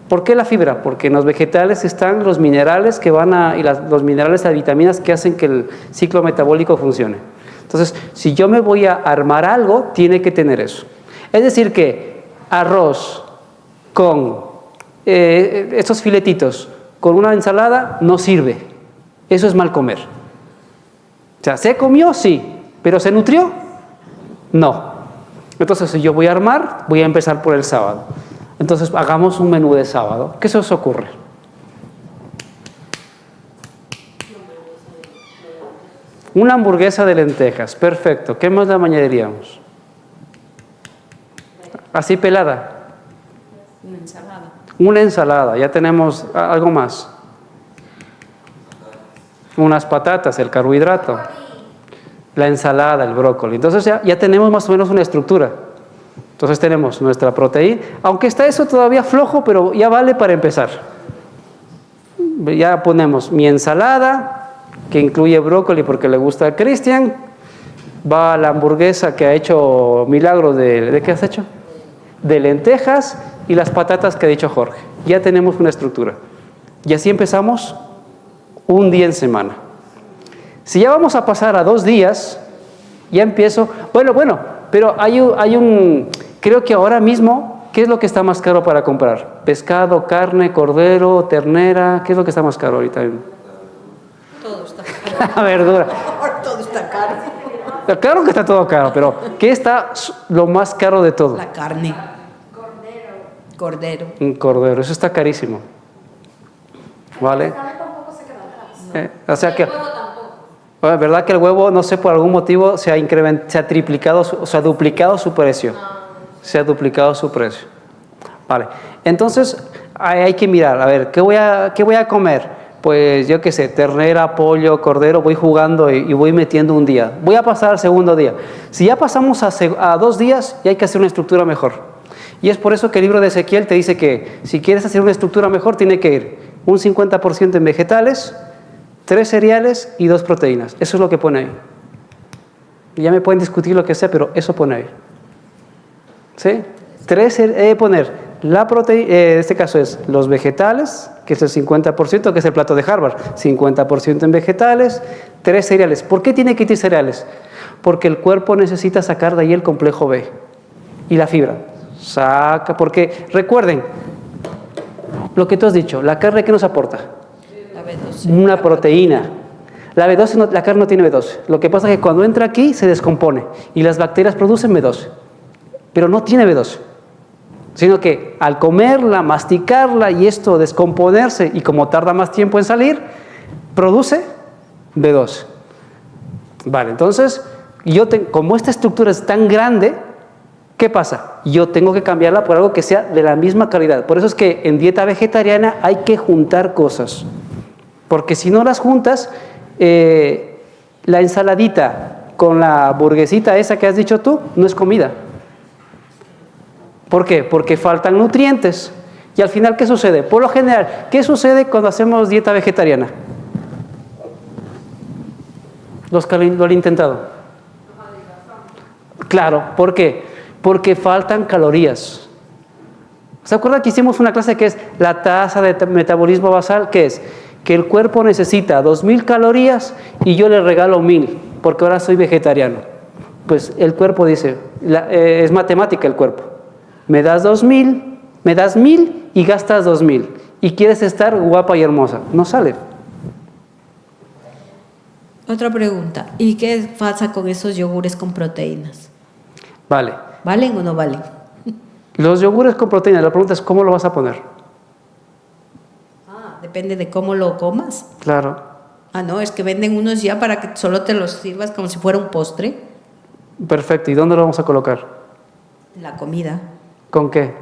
¿Por qué la fibra? Porque en los vegetales están los minerales que los minerales y vitaminas que hacen que el ciclo metabólico funcione. Entonces, si yo me voy a armar algo, tiene que tener eso. Es decir que arroz con estos filetitos, con una ensalada, no sirve. Eso es mal comer. O sea, ¿se comió? Sí. ¿Pero se nutrió? No. Entonces, si yo voy a armar, voy a empezar por el sábado. Entonces, hagamos un menú de sábado. ¿Qué se os ocurre? Una hamburguesa de lentejas. Perfecto. ¿Qué más le añadiríamos? Así pelada. Una ensalada. Una ensalada. Ya tenemos algo más. Unas patatas, el carbohidrato. La ensalada, el brócoli. Entonces ya tenemos más o menos una estructura. Entonces tenemos nuestra proteína, aunque está eso todavía flojo, pero ya vale para empezar. Ya ponemos mi ensalada, que incluye brócoli porque le gusta a Cristian. Va la hamburguesa que ha hecho milagros ¿de qué has hecho? De lentejas y las patatas que ha dicho Jorge. Ya tenemos una estructura. Y así empezamos un día en semana. Si ya vamos a pasar a 2 días, ya empiezo, bueno, pero hay un, creo que ahora mismo, ¿qué es lo que está más caro para comprar? Pescado, carne, cordero, ternera, ¿qué es lo que está más caro ahorita? Todo está caro. La verdura. Todo está caro. Claro que está todo caro, pero ¿qué está lo más caro de todo? La carne. Cordero. Un cordero, eso está carísimo. ¿Vale? O sea que, bueno, ¿verdad que el huevo, no sé, por algún motivo se ha triplicado, o se ha duplicado su precio? Se ha duplicado su precio. Vale, entonces hay que mirar, a ver, ¿qué voy a comer? Pues yo qué sé, ternera, pollo, cordero, voy jugando y voy metiendo un día. Voy a pasar al segundo día. Si ya pasamos a 2 días, ya hay que hacer una estructura mejor. Y es por eso que el libro de Ezequiel te dice que si quieres hacer una estructura mejor, tiene que ir un 50% en vegetales, 3 cereales y 2 proteínas. Eso es lo que pone ahí. Ya me pueden discutir lo que sea, pero eso pone ahí. ¿Sí? 3 poner la proteína, en este caso es los vegetales, que es el 50%, que es el plato de Harvard. 50% en vegetales, 3 cereales. ¿Por qué tiene que ir cereales? Porque el cuerpo necesita sacar de ahí el complejo B y la fibra. Saca, porque recuerden lo que tú has dicho, la carne, ¿qué nos aporta? La B12. Una proteína. La B12 la carne no tiene B12. Lo que pasa es que cuando entra aquí se descompone y las bacterias producen B12. Pero no tiene B12. Sino que al comerla, masticarla y esto descomponerse y como tarda más tiempo en salir, produce B12. Vale, entonces, como esta estructura es tan grande, ¿qué pasa? Yo tengo que cambiarla por algo que sea de la misma calidad. Por eso es que en dieta vegetariana hay que juntar cosas. Porque si no las juntas, la ensaladita con la burguesita esa que has dicho tú, no es comida. ¿Por qué? Porque faltan nutrientes. Y al final, ¿qué sucede? Por lo general, ¿qué sucede cuando hacemos dieta vegetariana? Los que lo han intentado. Claro, ¿por qué? porque faltan calorías. ¿Se acuerdan que hicimos una clase que es la tasa de metabolismo basal? ¿Qué es? Que el cuerpo necesita 2000 calorías y yo le regalo 1000, porque ahora soy vegetariano. Pues el cuerpo dice, es matemática el cuerpo. Me das 2000, me das 1000 y gastas 2000. Y quieres estar guapa y hermosa. No sale. Otra pregunta. ¿Y qué pasa con esos yogures con proteínas? Vale. ¿Valen o no valen? Los yogures con proteína, la pregunta es ¿cómo lo vas a poner? Depende de cómo lo comas. Claro. No, es que venden unos ya para que solo te los sirvas como si fuera un postre. Perfecto. ¿Y dónde lo vamos a colocar? La comida. ¿Con qué?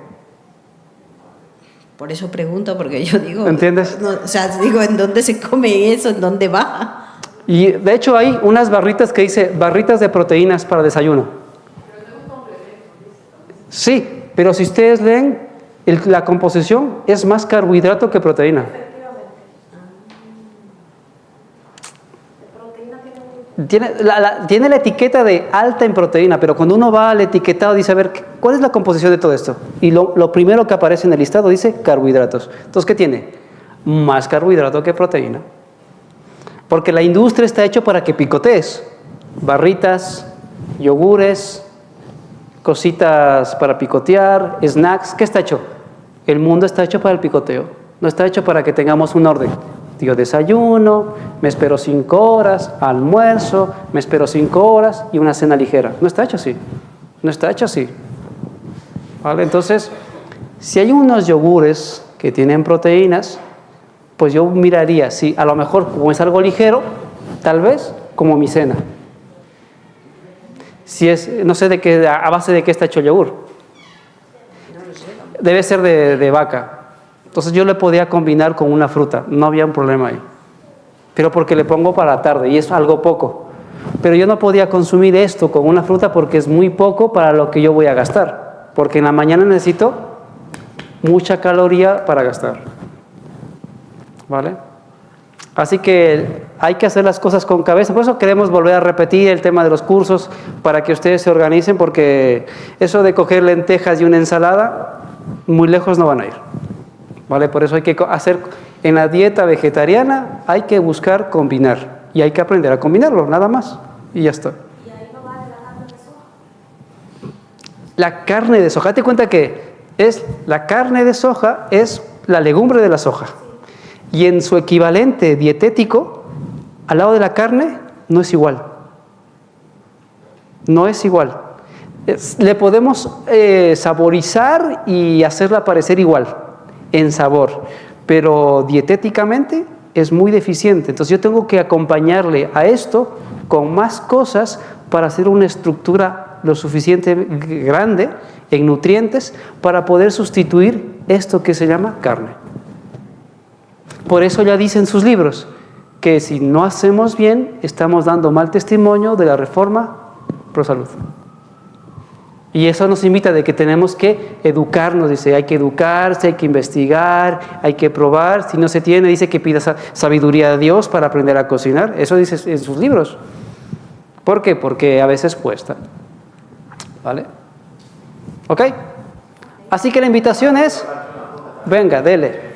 Por eso pregunto, porque yo digo... ¿Entiendes? No, o sea, digo, ¿en dónde se come eso? ¿En dónde va? Y de hecho hay unas barritas que dice barritas de proteínas para desayuno. Sí, pero si ustedes leen la composición es más carbohidrato que proteína. Tiene la etiqueta de alta en proteína, pero cuando uno va al etiquetado dice, a ver, ¿cuál es la composición de todo esto? Y lo primero que aparece en el listado dice carbohidratos. Entonces, ¿qué tiene? Más carbohidrato que proteína. Porque la industria está hecha para que picotees. Barritas, yogures, cositas para picotear, snacks. ¿Qué está hecho? El mundo está hecho para el picoteo. No está hecho para que tengamos un orden. Digo, desayuno, me espero 5 horas, almuerzo, me espero 5 horas y una cena ligera. No está hecho así. No está hecho así. ¿Vale? Entonces, si hay unos yogures que tienen proteínas, pues yo miraría, si a lo mejor como es algo ligero, tal vez como mi cena. Si es, no sé a base de qué está hecho el yogur. Debe ser de vaca. Entonces yo le podía combinar con una fruta, no había un problema ahí. Pero porque le pongo para la tarde y es algo poco. Pero yo no podía consumir esto con una fruta porque es muy poco para lo que yo voy a gastar. Porque en la mañana necesito mucha caloría para gastar. ¿Vale? Así que hay que hacer las cosas con cabeza. Por eso queremos volver a repetir el tema de los cursos para que ustedes se organicen, porque eso de coger lentejas y una ensalada, muy lejos no van a ir. ¿Vale? Por eso hay que hacer, en la dieta vegetariana hay que buscar combinar y hay que aprender a combinarlo, nada más. Y ya está. ¿Y ahí no vale la carne de soja? La carne de soja, date cuenta que la carne de soja es la legumbre de la soja. Y en su equivalente dietético, al lado de la carne, no es igual. No es igual. Le podemos saborizar y hacerla parecer igual en sabor, pero dietéticamente es muy deficiente. Entonces yo tengo que acompañarle a esto con más cosas para hacer una estructura lo suficiente grande en nutrientes para poder sustituir esto que se llama carne. Por eso ya dice en sus libros que si no hacemos bien, estamos dando mal testimonio de la reforma pro salud. Y eso nos invita de que tenemos que educarnos, dice, hay que educarse, hay que investigar, hay que probar. Si no se tiene, dice que pida sabiduría a Dios para aprender a cocinar. Eso dice en sus libros. ¿Por qué? Porque a veces cuesta. ¿Vale? ¿Ok? Así que la invitación es, venga, dele.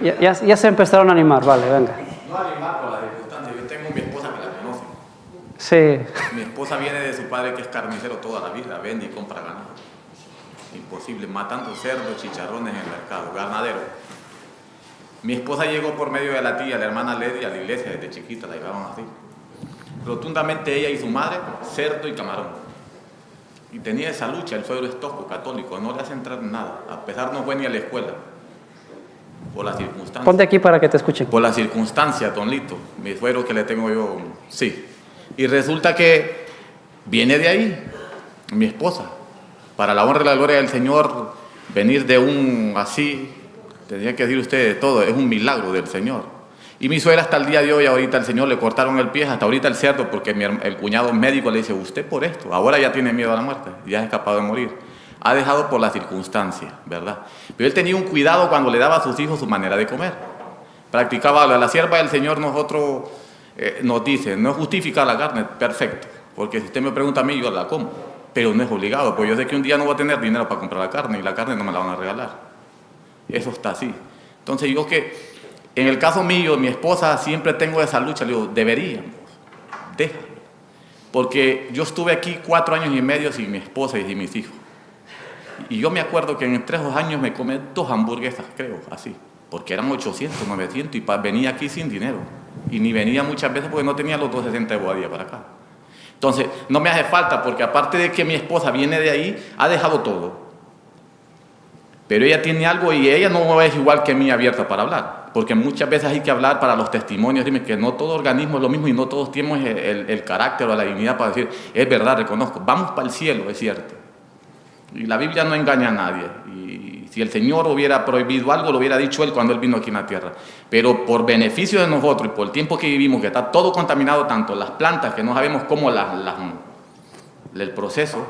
Ya se empezaron a animar, vale, venga. No animar por las circunstancias. Yo tengo mi esposa que la conoce. Sí. Mi esposa viene de su padre que es carnicero toda la vida, vende y compra ganado. Imposible, matando cerdos, chicharrones en el mercado, ganadero. Mi esposa llegó por medio de la tía, la hermana Lady, a la iglesia desde chiquita, la llevaban así. Rotundamente ella y su madre, cerdo y camarón. Y tenía esa lucha, el suegro es tosco, católico, no le hace entrar nada, a pesar no fue ni a la escuela. Por las circunstancias. Ponte aquí para que te escuchen. Por las circunstancias, don Lito, mi suegro que le tengo yo, sí. Y resulta que viene de ahí, mi esposa. Para la honra y la gloria del Señor, venir de un así, tendría que decir usted de todo, es un milagro del Señor. Y mi suegra hasta el día de hoy, ahorita el Señor le cortaron el pie, hasta ahorita el cerdo, porque el cuñado médico le dice, usted por esto, ahora ya tiene miedo a la muerte, ya es escapado de morir. Ha dejado por las circunstancias, ¿verdad? Pero él tenía un cuidado cuando le daba a sus hijos su manera de comer. Practicaba la sierva del Señor, nosotros nos dice, no justifica la carne, perfecto, porque si usted me pregunta a mí, yo la como. pero no es obligado, pues yo sé que un día no voy a tener dinero para comprar la carne y la carne no me la van a regalar. Eso está así. Entonces yo que, en el caso mío, mi esposa, siempre tengo esa lucha, le digo, deberíamos, déjalo. Porque yo estuve aquí 4 años y medio sin mi esposa y sin mis hijos. Y yo me acuerdo que en 3 años me comí 2 hamburguesas, creo, así. Porque eran 800, 900 y venía aquí sin dinero. Y ni venía muchas veces porque no tenía los 260 de Boadilla para acá. Entonces, no me hace falta porque aparte de que mi esposa viene de ahí, ha dejado todo. Pero ella tiene algo y ella no es igual que mí abierta para hablar. Porque muchas veces hay que hablar para los testimonios. Dime que no todo organismo es lo mismo y no todos tenemos el carácter o la dignidad para decir, es verdad, reconozco, vamos para el cielo, es cierto. Y la Biblia no engaña a nadie. Y si el Señor hubiera prohibido algo, lo hubiera dicho Él cuando Él vino aquí en la tierra. Pero por beneficio de nosotros y por el tiempo que vivimos, que está todo contaminado, tanto las plantas, que no sabemos cómo el proceso.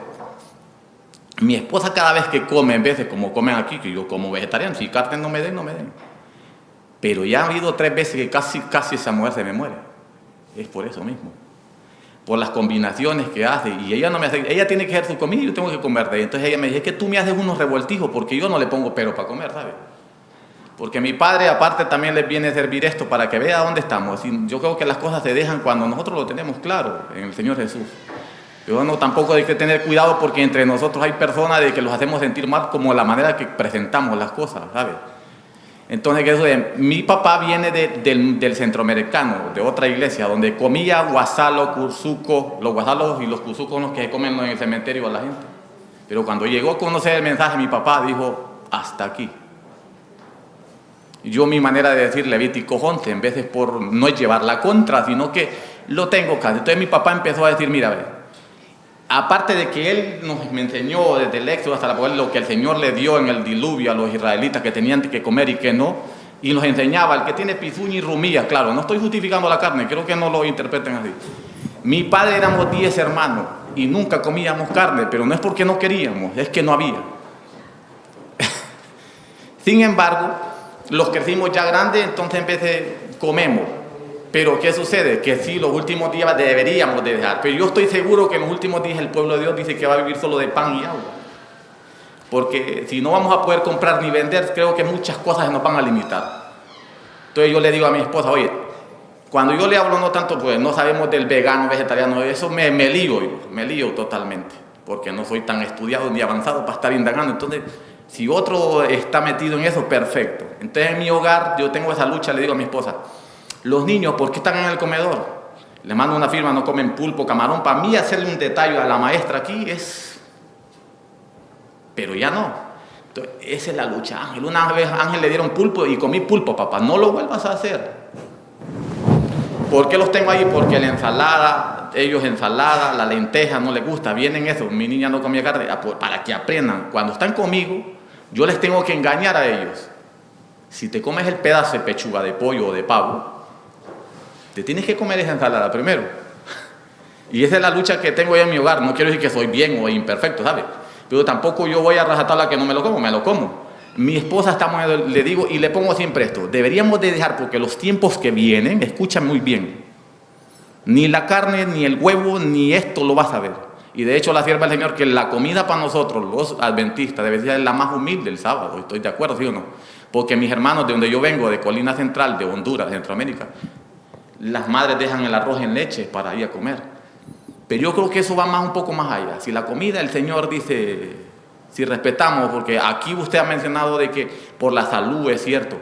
Mi esposa cada vez que come, en vez de como comen aquí, que yo como vegetariano, si carne no me den, no me den. Pero ya ha habido 3 veces que casi esa mujer se me muere. Es por eso mismo. Por las combinaciones que hace. Y ella no me hace, ella tiene que hacer su comida y yo tengo que comer de ella. Entonces ella me dice, es que tú me haces unos revoltijos porque yo no le pongo pero para comer, ¿sabes? Porque mi padre aparte también les viene a servir esto para que vea dónde estamos. Y yo creo que las cosas se dejan cuando nosotros lo tenemos claro en el Señor Jesús. Pero no, tampoco hay que tener cuidado porque entre nosotros hay personas de que los hacemos sentir mal como la manera que presentamos las cosas, ¿sabes? Entonces, mi papá viene del centroamericano, de otra iglesia, donde comía guasalo, cursuco, los guasalos y los cursucos son los que comen en el cementerio a la gente. Pero cuando llegó a conocer el mensaje, mi papá dijo, hasta aquí. Yo mi manera de decir Levítico 11, en vez de por no es llevar la contra, sino que lo tengo casi. Entonces mi papá empezó a decir, mira, ve, aparte de que él me enseñó desde el Éxodo hasta la Apocalipsis lo que el Señor le dio en el diluvio a los israelitas que tenían que comer y que no, y nos enseñaba, el que tiene pizuña y rumilla, claro, no estoy justificando la carne, creo que no lo interpreten así. Mi padre éramos 10 hermanos y nunca comíamos carne, pero no es porque no queríamos, es que no había. Sin embargo, los crecimos ya grandes, entonces en vez de comemos. Pero ¿qué sucede? Que sí, los últimos días deberíamos de dejar. Pero yo estoy seguro que en los últimos días el pueblo de Dios dice que va a vivir solo de pan y agua. Porque si no vamos a poder comprar ni vender, creo que muchas cosas nos van a limitar. Entonces yo le digo a mi esposa, oye, cuando yo le hablo no tanto, pues no sabemos del vegano, vegetariano, eso me lío totalmente. Porque no soy tan estudiado ni avanzado para estar indagando. Entonces, si otro está metido en eso, perfecto. Entonces en mi hogar yo tengo esa lucha, le digo a mi esposa, los niños, ¿por qué están en el comedor? Le mando una firma, no comen pulpo, camarón. Para mí hacerle un detalle a la maestra aquí es... Pero ya no. Entonces, esa es la lucha, Ángel. Una vez a Ángel le dieron pulpo y comí pulpo, papá. No lo vuelvas a hacer. ¿Por qué los tengo ahí? Porque la ensalada, la lenteja no les gusta. Vienen eso, mi niña no comía carne. Para que aprendan. Cuando están conmigo, yo les tengo que engañar a ellos. Si te comes el pedazo de pechuga de pollo o de pavo, te tienes que comer esa ensalada primero. Y esa es la lucha que tengo yo en mi hogar. No quiero decir que soy bien o imperfecto, ¿sabes? Pero tampoco yo voy a rajatabla que no me lo como. Mi esposa está, le digo y le pongo siempre esto. Deberíamos de dejar, porque los tiempos que vienen, escuchan muy bien. Ni la carne, ni el huevo, ni esto lo vas a ver. Y de hecho la sierva del Señor, que la comida para nosotros, los adventistas, debe ser la más humilde el sábado. ¿Estoy de acuerdo, sí o no? Porque mis hermanos de donde yo vengo, de Colina Central, de Honduras, Centroamérica, las madres dejan el arroz en leche para ir a comer. Pero yo creo que eso va un poco más allá. Si la comida, el Señor dice, si respetamos, porque aquí usted ha mencionado de que por la salud es cierto.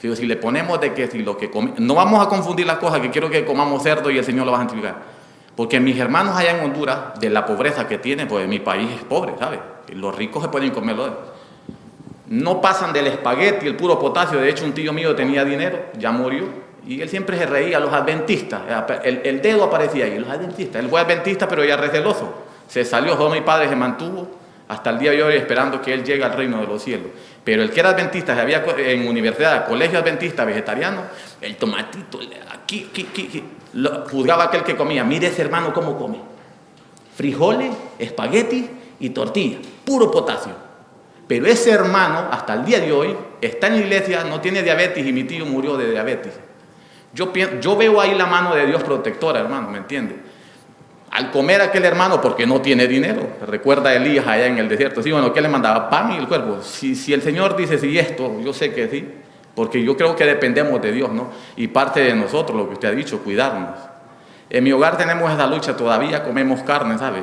Si le ponemos de que si lo que comemos, no vamos a confundir las cosas, que quiero que comamos cerdo y el Señor lo va a santificar. Porque mis hermanos allá en Honduras, de la pobreza que tienen, pues mi país es pobre, ¿sabes? Los ricos se pueden comerlo. No pasan del espagueti, el puro potasio. De hecho, un tío mío tenía dinero, ya murió. Y él siempre se reía, los adventistas, el dedo aparecía ahí, los adventistas. Él fue adventista, pero ya receloso. Se salió, todo mi padre se mantuvo hasta el día de hoy esperando que él llegue al reino de los cielos. Pero el que era adventista, había en universidad, colegio adventista, vegetariano, el tomatito, aquí, juzgaba a aquel que comía. Mire ese hermano cómo come. Frijoles, espagueti y tortilla, puro potasio. Pero ese hermano, hasta el día de hoy, está en la iglesia, no tiene diabetes y mi tío murió de diabetes. Yo veo ahí la mano de Dios protectora, hermano, ¿me entiende? al comer aquel hermano, porque no tiene dinero, recuerda a Elías allá en el desierto, sí, bueno, ¿qué le mandaba? Pan y el cuerpo. Si el Señor dice, sí, esto, yo sé que sí, porque yo creo que dependemos de Dios, ¿no? Y parte de nosotros, lo que usted ha dicho, cuidarnos. En mi hogar tenemos esa lucha, todavía comemos carne, ¿sabe?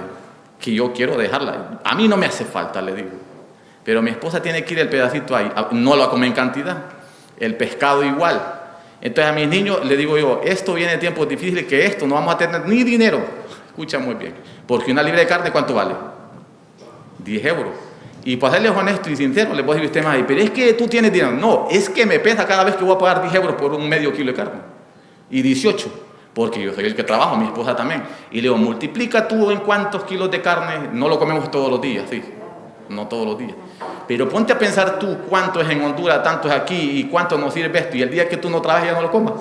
Que yo quiero dejarla. A mí no me hace falta, le digo. Pero mi esposa tiene que ir el pedacito ahí, no lo come en cantidad. El pescado igual. Entonces a mis niños les digo yo, esto viene en tiempos difíciles, que esto no vamos a tener ni dinero. Escucha muy bien. Porque una libra de carne, ¿cuánto vale? 10 euros. Y para serles honesto y sincero, le puedo decir a usted más, pero es que tú tienes dinero. No, es que me pesa cada vez que voy a pagar 10 euros por un medio kilo de carne. Y 18, porque yo soy el que trabajo, mi esposa también. Y le digo, multiplica tú en cuántos kilos de carne, no lo comemos todos los días, sí, no todos los días. Pero ponte a pensar tú cuánto es en Honduras, tanto es aquí y cuánto nos sirve esto. Y el día que tú no trabajes ya no lo comas.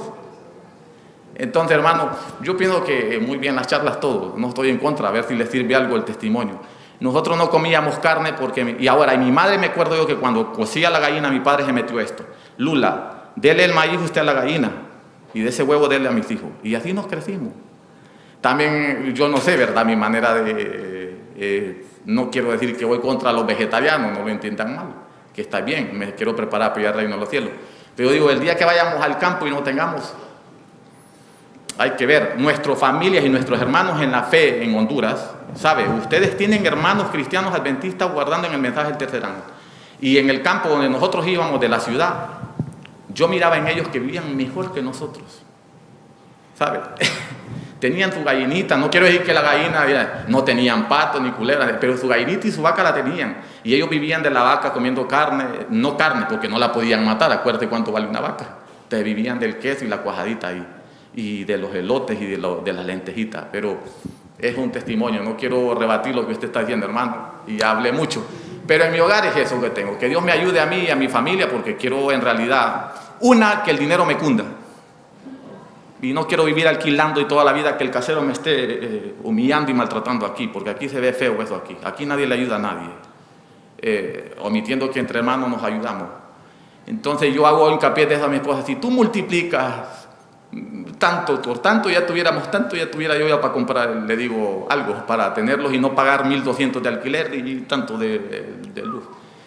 Entonces, hermano, yo pienso que muy bien las charlas, todo. No estoy en contra, a ver si les sirve algo el testimonio. Nosotros no comíamos carne porque... Y ahora, y mi madre, me acuerdo yo que cuando cocía la gallina, mi padre se metió esto. Lula, dele el maíz usted a la gallina y de ese huevo dele a mis hijos. Y así nos crecimos. También, yo no sé, ¿verdad? Mi manera de... no quiero decir que voy contra los vegetarianos, no lo entiendan mal. Que está bien, me quiero preparar para ir al reino de los cielos. Pero digo, el día que vayamos al campo y no tengamos... Hay que ver, nuestras familias y nuestros hermanos en la fe en Honduras, ¿sabe? Ustedes tienen hermanos cristianos adventistas guardando en el mensaje del tercer año. Y en el campo donde nosotros íbamos de la ciudad, yo miraba en ellos que vivían mejor que nosotros, ¿sabe? Tenían su gallinita, no quiero decir que la gallina, no tenían pato ni culebra, pero su gallinita y su vaca la tenían. Y ellos vivían de la vaca comiendo carne, no carne porque no la podían matar, acuérdate cuánto vale una vaca. Entonces vivían del queso y la cuajadita ahí. Y de los elotes y de las lentejitas, pero es un testimonio, no quiero rebatir lo que usted está diciendo, hermano, y hablé mucho, pero en mi hogar es eso que tengo, que Dios me ayude a mí y a mi familia, porque quiero en realidad, que el dinero me cunda, y no quiero vivir alquilando y toda la vida que el casero me esté humillando y maltratando aquí, porque aquí se ve feo eso aquí nadie le ayuda a nadie, omitiendo que entre hermanos nos ayudamos. Entonces yo hago hincapié de eso a mi esposa, si tú multiplicas tanto, por tanto ya tuviéramos tanto, ya tuviera yo ya para comprar, le digo, algo para tenerlos y no pagar 1.200 de alquiler y tanto de luz.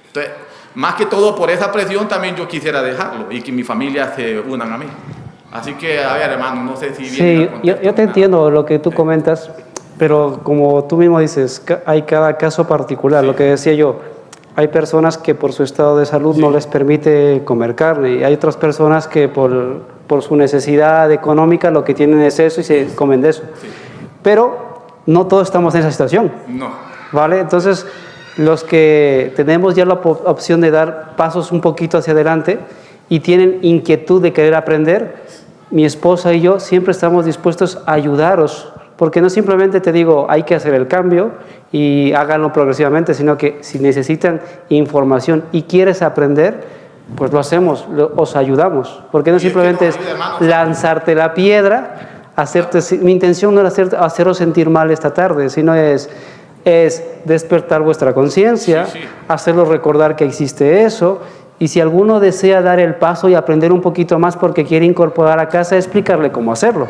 Entonces, más que todo por esa presión también yo quisiera dejarlo y que mi familia se unan a mí. Así que, a ver, hermano, no sé si... Sí, yo te entiendo lo que tú comentas, pero como tú mismo dices, hay cada caso particular, lo que decía yo. Hay personas que por su estado de salud no les permite comer carne y hay otras personas que por su necesidad económica lo que tienen es eso y se comen de eso. Sí. Pero no todos estamos en esa situación. No. ¿Vale? Entonces, los que tenemos ya la opción de dar pasos un poquito hacia adelante y tienen inquietud de querer aprender, mi esposa y yo siempre estamos dispuestos a ayudaros. Porque no simplemente te digo, hay que hacer el cambio y háganlo progresivamente, sino que si necesitan información y quieres aprender, pues lo hacemos, os ayudamos. Porque no simplemente es lanzarte la piedra, mi intención no era haceros sentir mal esta tarde, sino es despertar vuestra conciencia, hacerlos recordar que existe eso. Y si alguno desea dar el paso y aprender un poquito más porque quiere incorporar a casa, explicarle cómo hacerlo.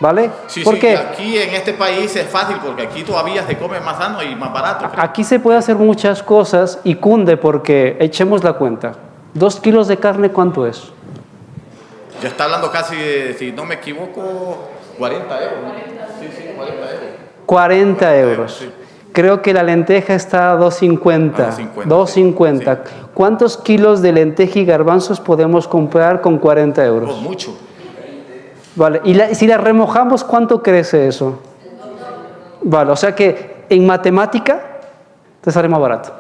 ¿Vale? Sí, porque aquí en este país es fácil porque aquí todavía se come más sano y más barato. Creo. Aquí se puede hacer muchas cosas y cunde porque echemos la cuenta. 2 kilos de carne, ¿cuánto es? Ya está hablando casi, si no me equivoco, 40 euros. Sí, 40 euros. 40 euros. Sí. Creo que la lenteja está a 2.50. 2.50. Sí. ¿Cuántos kilos de lenteja y garbanzos podemos comprar con 40 euros? Oh, mucho. Vale, y si la remojamos, ¿cuánto crece eso? Vale, o sea que en matemática te sale más barato.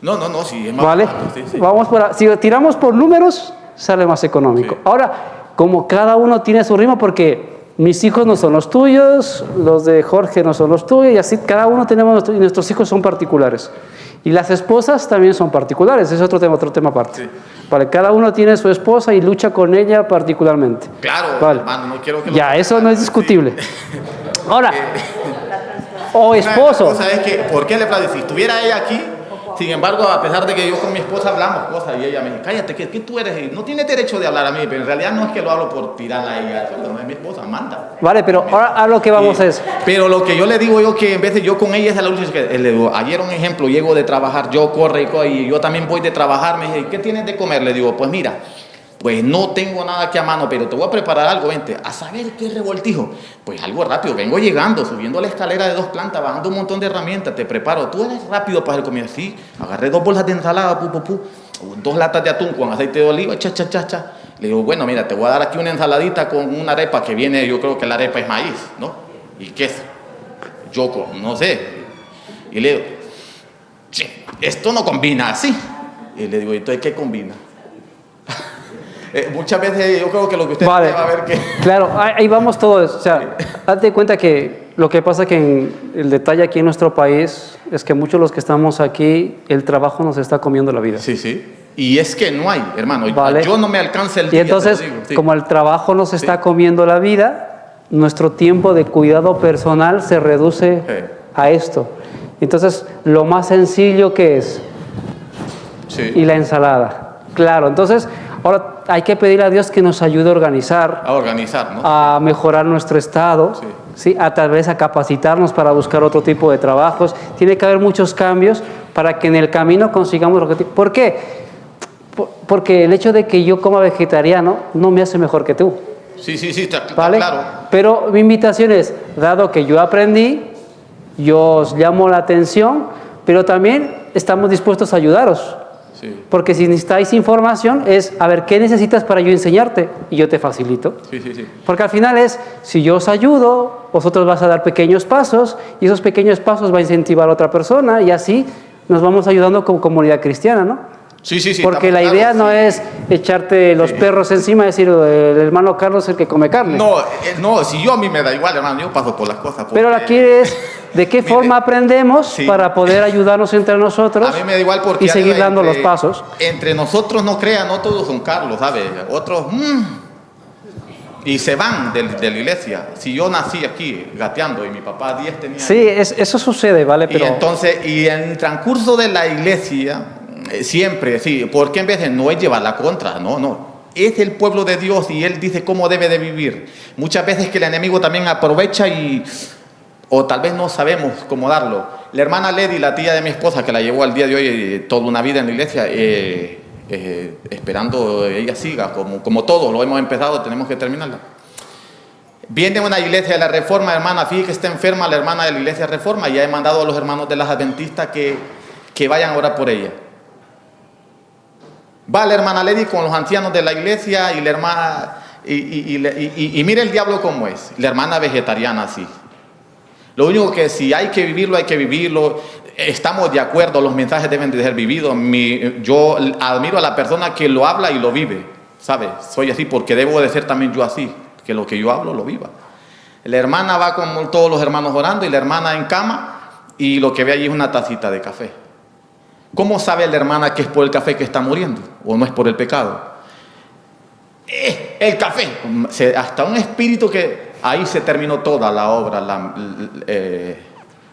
No, sí, es más ¿vale? barato. Sí. Vamos si tiramos por números, sale más económico. Sí. Ahora, como cada uno tiene su ritmo, porque mis hijos no son los tuyos, los de Jorge no son los tuyos, y así cada uno tenemos, y nuestros hijos son particulares. Y las esposas también son particulares, es otro tema aparte. Sí. Vale, cada uno tiene su esposa y lucha con ella particularmente. Claro, vale. Hermano, no quiero que... Ya, eso no es discutible. Sí. Ahora, o esposo. La cosa es que, ¿por qué le platico? Si estuviera ella aquí, sin embargo, a pesar de que yo con mi esposa hablamos cosas y ella me dice, cállate, que tú eres, no tienes derecho de hablar a mí, pero en realidad no es que lo hablo por tirarla a ella, no es mi esposa, manda. Vale, pero ahora a lo que vamos es... Pero lo que yo le digo yo que en vez de yo con ella es la lucha, es que le digo, ayer un ejemplo, llego de trabajar, yo corre y yo también voy de trabajar, me dice, ¿qué tienes de comer? Le digo, pues mira, pues no tengo nada aquí a mano, pero te voy a preparar algo, vente, a saber qué revoltijo. Pues algo rápido, vengo llegando, subiendo la escalera de 2 plantas, bajando un montón de herramientas, te preparo, tú eres rápido para el comer, sí, agarré 2 bolsas de ensalada, 2 latas de atún con aceite de oliva, cha. Le digo, bueno, mira, te voy a dar aquí una ensaladita con una arepa que viene, yo creo que la arepa es maíz, ¿no? Y queso, yoco, no sé. Y le digo, che, esto no combina así. Y le digo, ¿entonces qué combina? Muchas veces yo creo que lo que usted vale. va a ver que... Claro, ahí vamos todos. O sea, date cuenta que lo que pasa que el detalle aquí en nuestro país es que muchos de los que estamos aquí, el trabajo nos está comiendo la vida. Sí. Y es que no hay, hermano. Vale. Yo no me alcanza el Y día. entonces, te lo digo, sí. como el trabajo nos está comiendo la vida, nuestro tiempo de cuidado personal se reduce a esto. Entonces, lo más sencillo que es, y la ensalada. Claro, entonces, ahora hay que pedir a Dios que nos ayude a organizar, ¿no? A mejorar nuestro estado, ¿sí? A tal vez a capacitarnos para buscar otro tipo de trabajos. Tiene que haber muchos cambios para que en el camino consigamos lo que... ¿Por qué? Porque el hecho de que yo coma vegetariano no me hace mejor que tú. Sí, está ¿vale? claro. Pero mi invitación es, dado que yo aprendí, yo os llamo la atención, pero también estamos dispuestos a ayudaros. Sí. Porque si necesitáis información es, a ver, ¿qué necesitas para yo enseñarte? Y yo te facilito. Sí. Porque al final es, si yo os ayudo, vosotros vas a dar pequeños pasos y esos pequeños pasos va a incentivar a otra persona y así nos vamos ayudando como comunidad cristiana, ¿no? Sí. Porque la idea no es echarte los perros encima y decir, el hermano Carlos es el que come carne. No, si yo a mí me da igual, hermano, yo paso por las cosas. Pero aquí es, ¿de qué forma aprendemos para poder ayudarnos entre nosotros a mí me da igual porque y seguir dando los pasos? Entre nosotros no crean, no todos son Carlos, ¿sabes? Otros, y se van de la iglesia. Si yo nací aquí gateando y mi papá 10 tenía... Sí, eso sucede, ¿vale? Pero... Y entonces, y en el transcurso de la iglesia... Siempre, sí, porque en vez de no es llevar la contra, no. Es el pueblo de Dios y Él dice cómo debe de vivir. Muchas veces que el enemigo también aprovecha o tal vez no sabemos cómo darlo. La hermana Lady, la tía de mi esposa, que la llevó al día de hoy toda una vida en la iglesia, esperando ella siga, como todo, lo hemos empezado, tenemos que terminarla. Viene una iglesia de la Reforma, hermana, fíjate que está enferma la hermana de la iglesia de Reforma, y ya he mandado a los hermanos de las Adventistas que vayan a orar por ella. Va la hermana Lady con los ancianos de la iglesia y la hermana, y mire el diablo cómo es, la hermana vegetariana así. Lo único que si hay que vivirlo, hay que vivirlo. Estamos de acuerdo, los mensajes deben de ser vividos. Yo admiro a la persona que lo habla y lo vive, ¿sabe? Soy así porque debo de ser también yo así, que lo que yo hablo lo viva. La hermana va con todos los hermanos orando y la hermana en cama y lo que ve allí es una tacita de café. ¿Cómo sabe la hermana que es por el café que está muriendo o no es por el pecado? El café, hasta un espíritu que ahí se terminó toda la obra.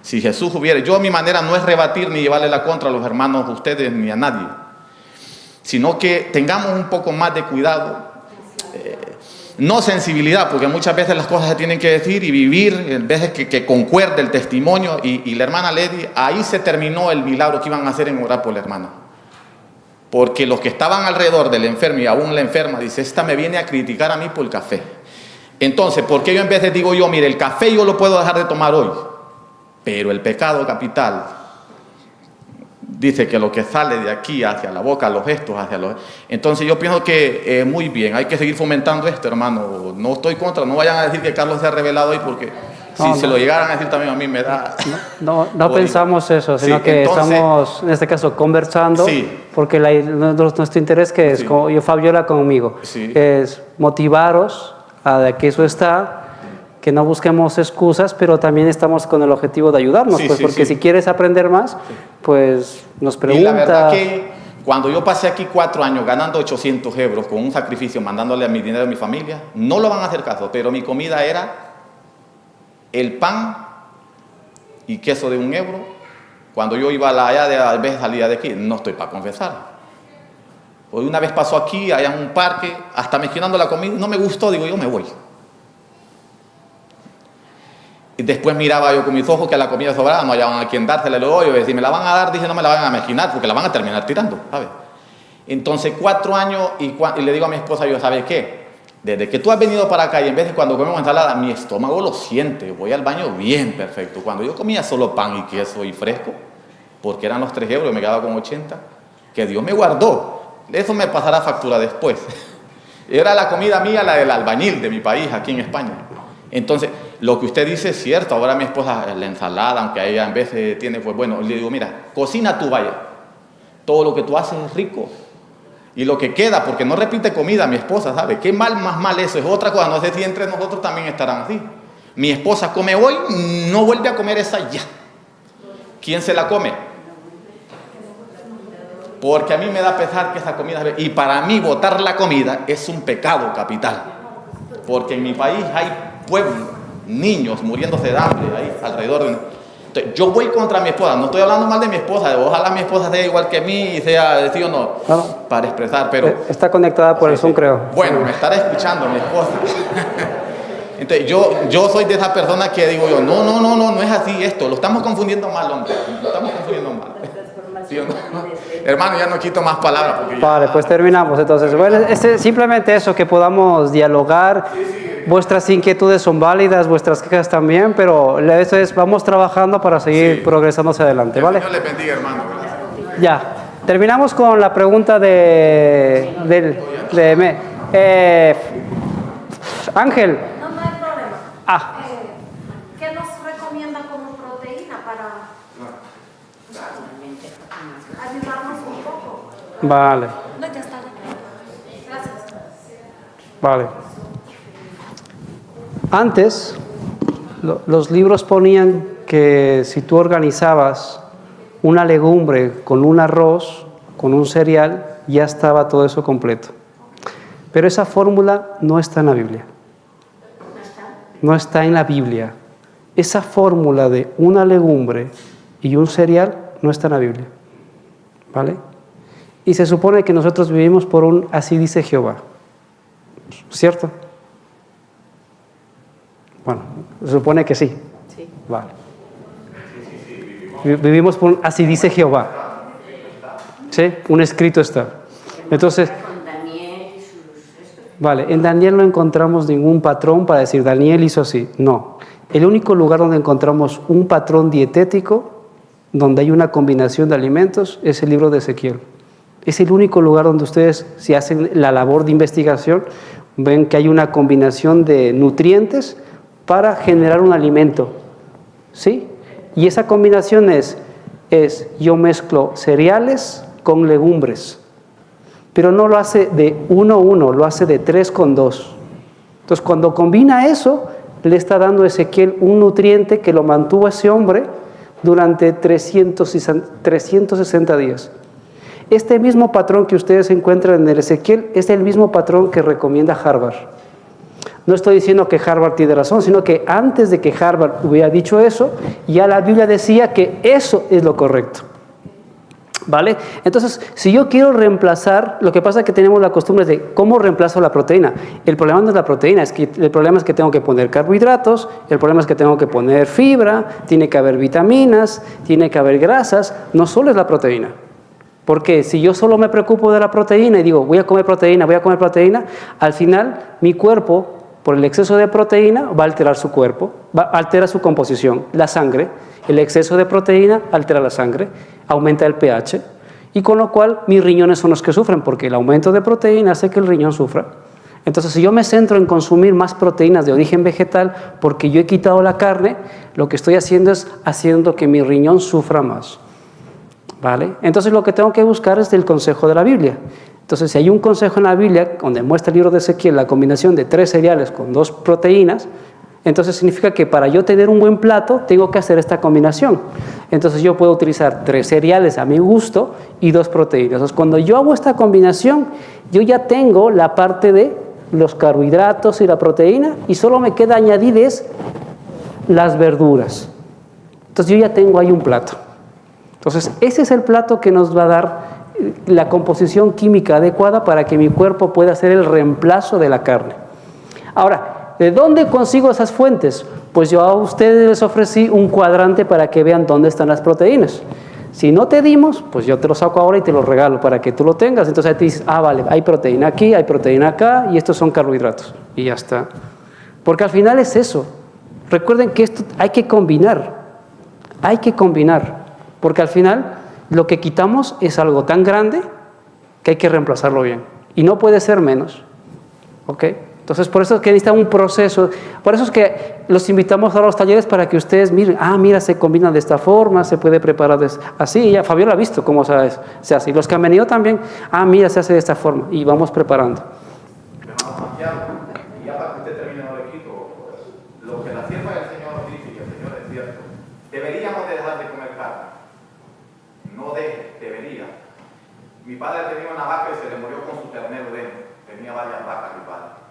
Si Jesús hubiera, yo a mi manera no es rebatir ni llevarle la contra a los hermanos, a ustedes ni a nadie, sino que tengamos un poco más de cuidado, no sensibilidad, porque muchas veces las cosas se tienen que decir y vivir, en vez de que concuerde el testimonio. Y la hermana Lady, ahí se terminó el milagro que iban a hacer en orar por la hermana. Porque los que estaban alrededor del enfermo y aún la enferma, dice, esta me viene a criticar a mí por el café. Entonces, ¿por qué yo en vez de digo yo, mire, el café yo lo puedo dejar de tomar hoy, pero el pecado capital dice que lo que sale de aquí hacia la boca, los gestos, Entonces yo pienso que muy bien, hay que seguir fomentando esto, hermano. No estoy contra, no vayan a decir que Carlos se ha revelado hoy, porque si se lo llegaran a decir también a mí me da... No pensamos eso, sino que entonces, estamos, en este caso, conversando, porque nuestro interés que es, como yo, Fabiola conmigo, es motivaros a que eso está... que no busquemos excusas, pero también estamos con el objetivo de ayudarnos, porque si quieres aprender más, pues nos preguntas. Y la verdad que cuando yo pasé aquí 4 años ganando 800 euros con un sacrificio, mandándole a mi dinero a mi familia, no lo van a hacer caso, pero mi comida era el pan y queso de 1 euro Cuando yo iba a veces salía de aquí, no estoy para confesar. Hoy una vez pasó aquí, allá en un parque, hasta mencionando la comida, no me gustó, digo, yo me voy. Y después miraba yo con mis ojos que la comida sobraba, no hallaban a quien dársela, luego yo si me la van a dar, dije, no me la van a mezquinar, porque la van a terminar tirando, ¿sabes? Entonces, 4 años, y le digo a mi esposa, yo, ¿sabes qué? Desde que tú has venido para acá y en vez de cuando comemos ensalada, mi estómago lo siente, voy al baño bien perfecto. Cuando yo comía solo pan y queso y fresco, porque eran los 3 euros, me quedaba con 80, que Dios me guardó. Eso me pasará factura después. Era la comida mía, la del albañil de mi país, aquí en España. Entonces, lo que usted dice es cierto. Ahora mi esposa, la ensalada, aunque ella en vez tiene, pues bueno, le digo, mira, cocina tú, vaya. Todo lo que tú haces es rico. Y lo que queda, porque no repite comida mi esposa, ¿sabe? Qué mal, más mal eso. Es otra cosa, no sé si entre nosotros también estarán así. Mi esposa come hoy, no vuelve a comer esa ya. ¿Quién se la come? Porque a mí me da pesar que esa comida... Y para mí botar la comida es un pecado capital. Porque en mi país hay pueblos, niños muriéndose de hambre ahí alrededor de... Entonces, yo voy contra mi esposa, no estoy hablando mal de mi esposa, ojalá mi esposa sea igual que mí y sea, sí o no, para expresar, pero... Está conectada por el Zoom, creo. Bueno, me estará escuchando mi esposa. Entonces, yo soy de esa persona que digo yo, no es así esto, lo estamos confundiendo mal, hombre, lo estamos confundiendo mal. ¿Sí o no? Hermano, ya no quito más palabras. Porque vale, pues terminamos entonces. Bueno, simplemente eso, que podamos dialogar. Vuestras inquietudes son válidas, vuestras quejas también, pero eso es, vamos trabajando para seguir progresando hacia adelante, ¿vale? Dios le bendiga, hermano. Ya, terminamos con la pregunta Ángel. No hay problema. ¿Qué nos recomienda como proteína para ayudarnos un poco? Vale. No, ya está. Gracias. Vale. Antes, los libros ponían que si tú organizabas una legumbre con un arroz, con un cereal, ya estaba todo eso completo. Pero esa fórmula no está en la Biblia. No está en la Biblia. Esa fórmula de una legumbre y un cereal no está en la Biblia. ¿Vale? Y se supone que nosotros vivimos por un así dice Jehová. ¿Cierto? Bueno, se supone que sí. Sí. Vale. Vivimos por un así dice Jehová. ¿Sí? Un escrito está. Entonces, vale, en Daniel no encontramos ningún patrón para decir Daniel hizo así. No. El único lugar donde encontramos un patrón dietético, donde hay una combinación de alimentos, es el libro de Ezequiel. Es el único lugar donde ustedes, si hacen la labor de investigación, ven que hay una combinación de nutrientes para generar un alimento, ¿sí? Y esa combinación es yo mezclo cereales con legumbres, pero no lo hace de 1-1, lo hace de 3-2. Entonces, cuando combina eso, le está dando a Ezequiel un nutriente que lo mantuvo a ese hombre durante 360 días. Este mismo patrón que ustedes encuentran en el Ezequiel es el mismo patrón que recomienda Harvard. No estoy diciendo que Harvard tiene razón, sino que antes de que Harvard hubiera dicho eso, ya la Biblia decía que eso es lo correcto. ¿Vale? Entonces, si yo quiero reemplazar, lo que pasa es que tenemos la costumbre de cómo reemplazo la proteína. El problema no es la proteína, el problema es que tengo que poner carbohidratos, el problema es que tengo que poner fibra, tiene que haber vitaminas, tiene que haber grasas, no solo es la proteína. Porque si yo solo me preocupo de la proteína y digo voy a comer proteína, al final mi cuerpo, por el exceso de proteína, va a alterar su cuerpo, altera su composición, la sangre. El exceso de proteína altera la sangre, aumenta el pH, y con lo cual mis riñones son los que sufren, porque el aumento de proteína hace que el riñón sufra. Entonces, si yo me centro en consumir más proteínas de origen vegetal, porque yo he quitado la carne, lo que estoy haciendo es haciendo que mi riñón sufra más. ¿Vale? Entonces, lo que tengo que buscar es el consejo de la Biblia. Entonces, si hay un consejo en la Biblia, donde muestra el libro de Ezequiel, la combinación de 3 cereales con 2 proteínas, entonces significa que para yo tener un buen plato, tengo que hacer esta combinación. Entonces, yo puedo utilizar 3 cereales a mi gusto y 2 proteínas. Entonces, cuando yo hago esta combinación, yo ya tengo la parte de los carbohidratos y la proteína, y solo me queda añadir las verduras. Entonces, yo ya tengo ahí un plato. Entonces, ese es el plato que nos va a dar la composición química adecuada para que mi cuerpo pueda hacer el reemplazo de la carne. Ahora, ¿de dónde consigo esas fuentes? Pues yo a ustedes les ofrecí un cuadrante para que vean dónde están las proteínas. Si no te dimos, pues yo te lo saco ahora y te lo regalo para que tú lo tengas. Entonces ahí te dices, vale, hay proteína aquí, hay proteína acá y estos son carbohidratos. Y ya está. Porque al final es eso. Recuerden que esto hay que combinar. Hay que combinar. Porque al final lo que quitamos es algo tan grande que hay que reemplazarlo bien. Y no puede ser menos. ¿Ok? Entonces, por eso es que necesita un proceso. Por eso es que los invitamos a los talleres para que ustedes miren, mira, se combina de esta forma, se puede preparar así. Ya Fabiola ha visto cómo se hace. Y los que han venido también, mira, se hace de esta forma. Y vamos preparando. Y ya para que usted termine, no le quito. Lo que la sierva del Señor dice, y el Señor es cierto, deberíamos de dejar de comer carne. No debería. Mi padre tenía una vaca y se le murió con su ternero dentro. Tenía varias vacas, mi padre.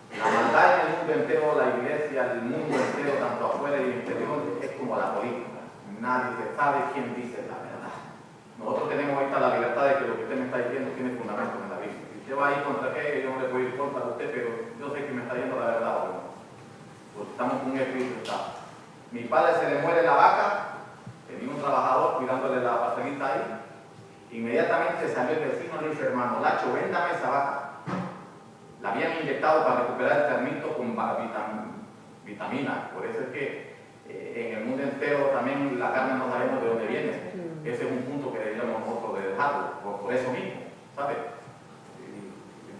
La maldad en el mundo entero, la iglesia, el mundo entero, tanto afuera y interior, es como la política. Nadie se sabe quién dice la verdad. Nosotros tenemos ahorita la libertad de que lo que usted me está diciendo tiene fundamento en la Biblia. Si usted va a ir contra qué, yo no le voy a ir contra usted, pero yo sé que me está diciendo la verdad. Porque estamos con un espíritu estado. Mi padre se le muere la vaca, tenía un trabajador cuidándole la pastelita ahí. Inmediatamente salió el vecino y le dice, hermano Lacho, véndame esa vaca. La habían inyectado para recuperar el ternito con vitamina. Por eso es que en el mundo entero también la carne no sabemos de dónde viene. Ese es un punto que deberíamos nosotros de dejarlo, por eso mismo, ¿sabes?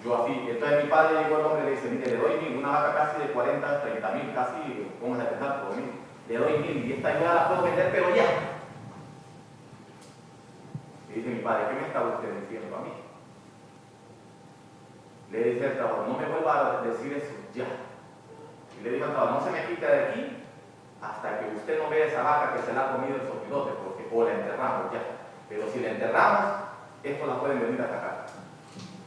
Yo así, entonces mi padre llegó al hombre y le dice, mire, le doy una vaca casi de 40, 30 mil, casi, vamos a empezar por mí. Le doy 1000 y esta yo la puedo vender, pero ya. Y dice mi padre, ¿qué me está usted diciendo a mí? Le dice al trabajador, no me vuelva a decir eso ya. Y le dijo al trabajador, no se me quite de aquí hasta que usted no vea esa vaca que se la ha comido el sopilote, porque o la enterramos ya. Pero si la enterramos, esto la pueden venir a sacar.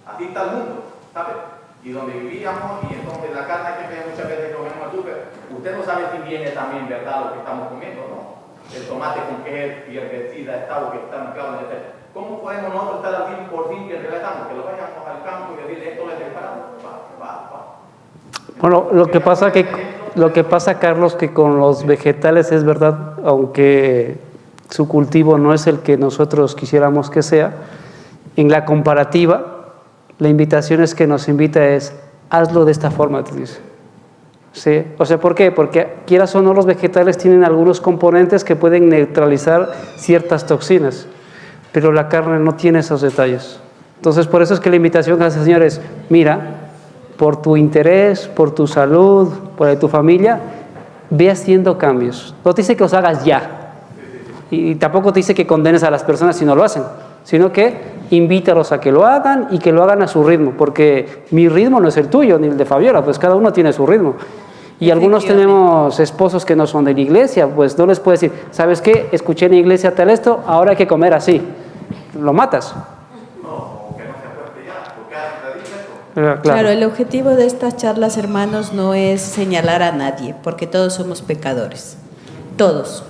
Así está el mundo, ¿sabe? Y donde vivíamos, y entonces la carne que muchas veces comemos al súper, usted no sabe si viene también, ¿verdad?, lo que estamos comiendo, ¿no? El tomate con qué herbicida está o que está mezclado en el... ¿Cómo podemos nosotros estar al 100% que relatamos? Que lo vayamos al campo y decirle esto lo he preparado. Bueno, lo que pasa, Carlos, que con los vegetales es verdad, aunque su cultivo no es el que nosotros quisiéramos que sea, en la comparativa, la invitación es que nos invita es, hazlo de esta forma, te dice. ¿Sí? O sea, ¿por qué? Porque quieras o no, los vegetales tienen algunos componentes que pueden neutralizar ciertas toxinas, pero la carne no tiene esos detalles. Entonces, por eso es que la invitación a ese señor es, mira, por tu interés, por tu salud, por tu familia, ve haciendo cambios. No te dice que los hagas ya. Y tampoco te dice que condenes a las personas si no lo hacen, sino que invítalos a que lo hagan y que lo hagan a su ritmo, porque mi ritmo no es el tuyo ni el de Fabiola, pues cada uno tiene su ritmo. Y algunos tenemos esposos que no son de la iglesia, pues no les puedes decir, ¿sabes qué? Escuché en la iglesia tal esto, ahora hay que comer así. Lo matas. No, que no se acuerde ya, porque te dice eso. Claro, el objetivo de estas charlas, hermanos, no es señalar a nadie, porque todos somos pecadores, todos.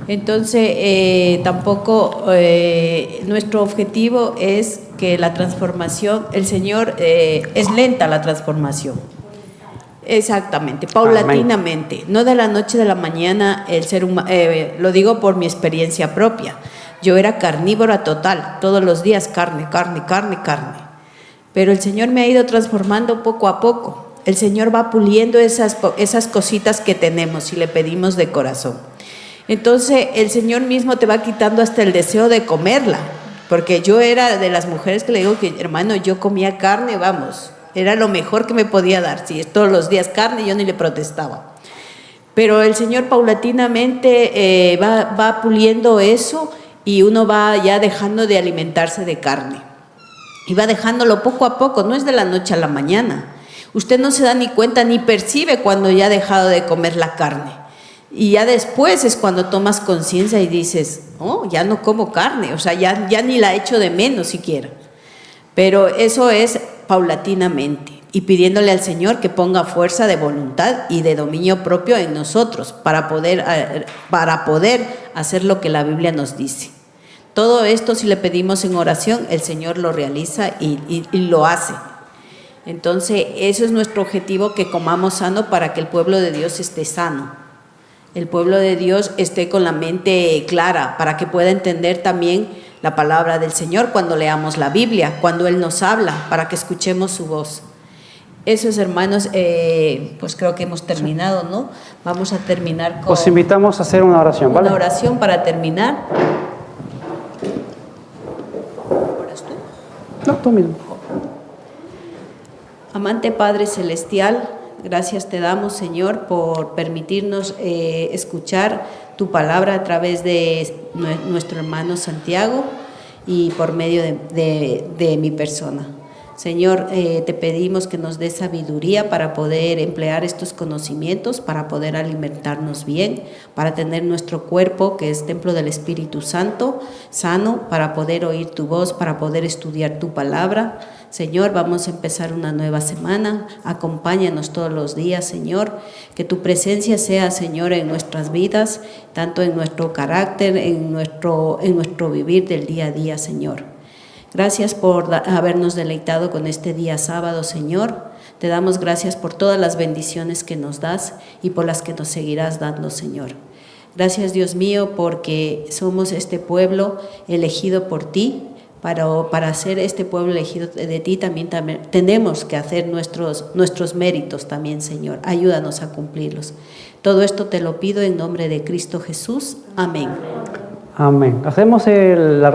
Entonces, tampoco nuestro objetivo es que la transformación, el Señor, es lenta la transformación. Exactamente, paulatinamente, amén. No de la noche a la mañana el ser humano, lo digo por mi experiencia propia. Yo era carnívora total, todos los días carne. Pero el Señor me ha ido transformando poco a poco. El Señor va puliendo esas cositas que tenemos y le pedimos de corazón. Entonces el Señor mismo te va quitando hasta el deseo de comerla, porque yo era de las mujeres que le digo que, hermano, yo comía carne, vamos, era lo mejor que me podía dar. Si es todos los días carne, yo ni le protestaba. Pero el Señor paulatinamente va puliendo eso y uno va ya dejando de alimentarse de carne. Y va dejándolo poco a poco, no es de la noche a la mañana. Usted no se da ni cuenta ni percibe cuando ya ha dejado de comer la carne. Y ya después es cuando tomas conciencia y dices, oh, ya no como carne, o sea, ya ni la echo de menos siquiera. Pero eso es paulatinamente. y pidiéndole al Señor que ponga fuerza de voluntad y de dominio propio en nosotros para poder hacer lo que la Biblia nos dice. Todo esto, si le pedimos en oración, el Señor lo realiza y lo hace. Entonces, eso es nuestro objetivo, que comamos sano para que el pueblo de Dios esté sano. El pueblo de Dios esté con la mente clara para que pueda entender también la palabra del Señor cuando leamos la Biblia, cuando Él nos habla, para que escuchemos su voz. Eso es, hermanos, pues creo que hemos terminado, ¿no? Vamos a terminar con... Os invitamos a hacer una oración, ¿vale? Una oración para terminar. ¿Oras tú? No, tú mismo. Amante Padre Celestial, gracias te damos, Señor, por permitirnos escuchar tu palabra a través de nuestro hermano Santiago y por medio de mi persona. Señor, te pedimos que nos des sabiduría para poder emplear estos conocimientos, para poder alimentarnos bien, para tener nuestro cuerpo, que es templo del Espíritu Santo, sano, para poder oír tu voz, para poder estudiar tu palabra. Señor, vamos a empezar una nueva semana. Acompáñanos todos los días, Señor. Que tu presencia sea, Señor, en nuestras vidas, tanto en nuestro carácter, en nuestro vivir del día a día, Señor. Gracias por habernos deleitado con este día sábado, Señor. Te damos gracias por todas las bendiciones que nos das y por las que nos seguirás dando, Señor. Gracias, Dios mío, porque somos este pueblo elegido por ti. Para ser este pueblo elegido de ti también tenemos que hacer nuestros méritos también, Señor. Ayúdanos a cumplirlos. Todo esto te lo pido en nombre de Cristo Jesús. Amén. Amén. Hacemos la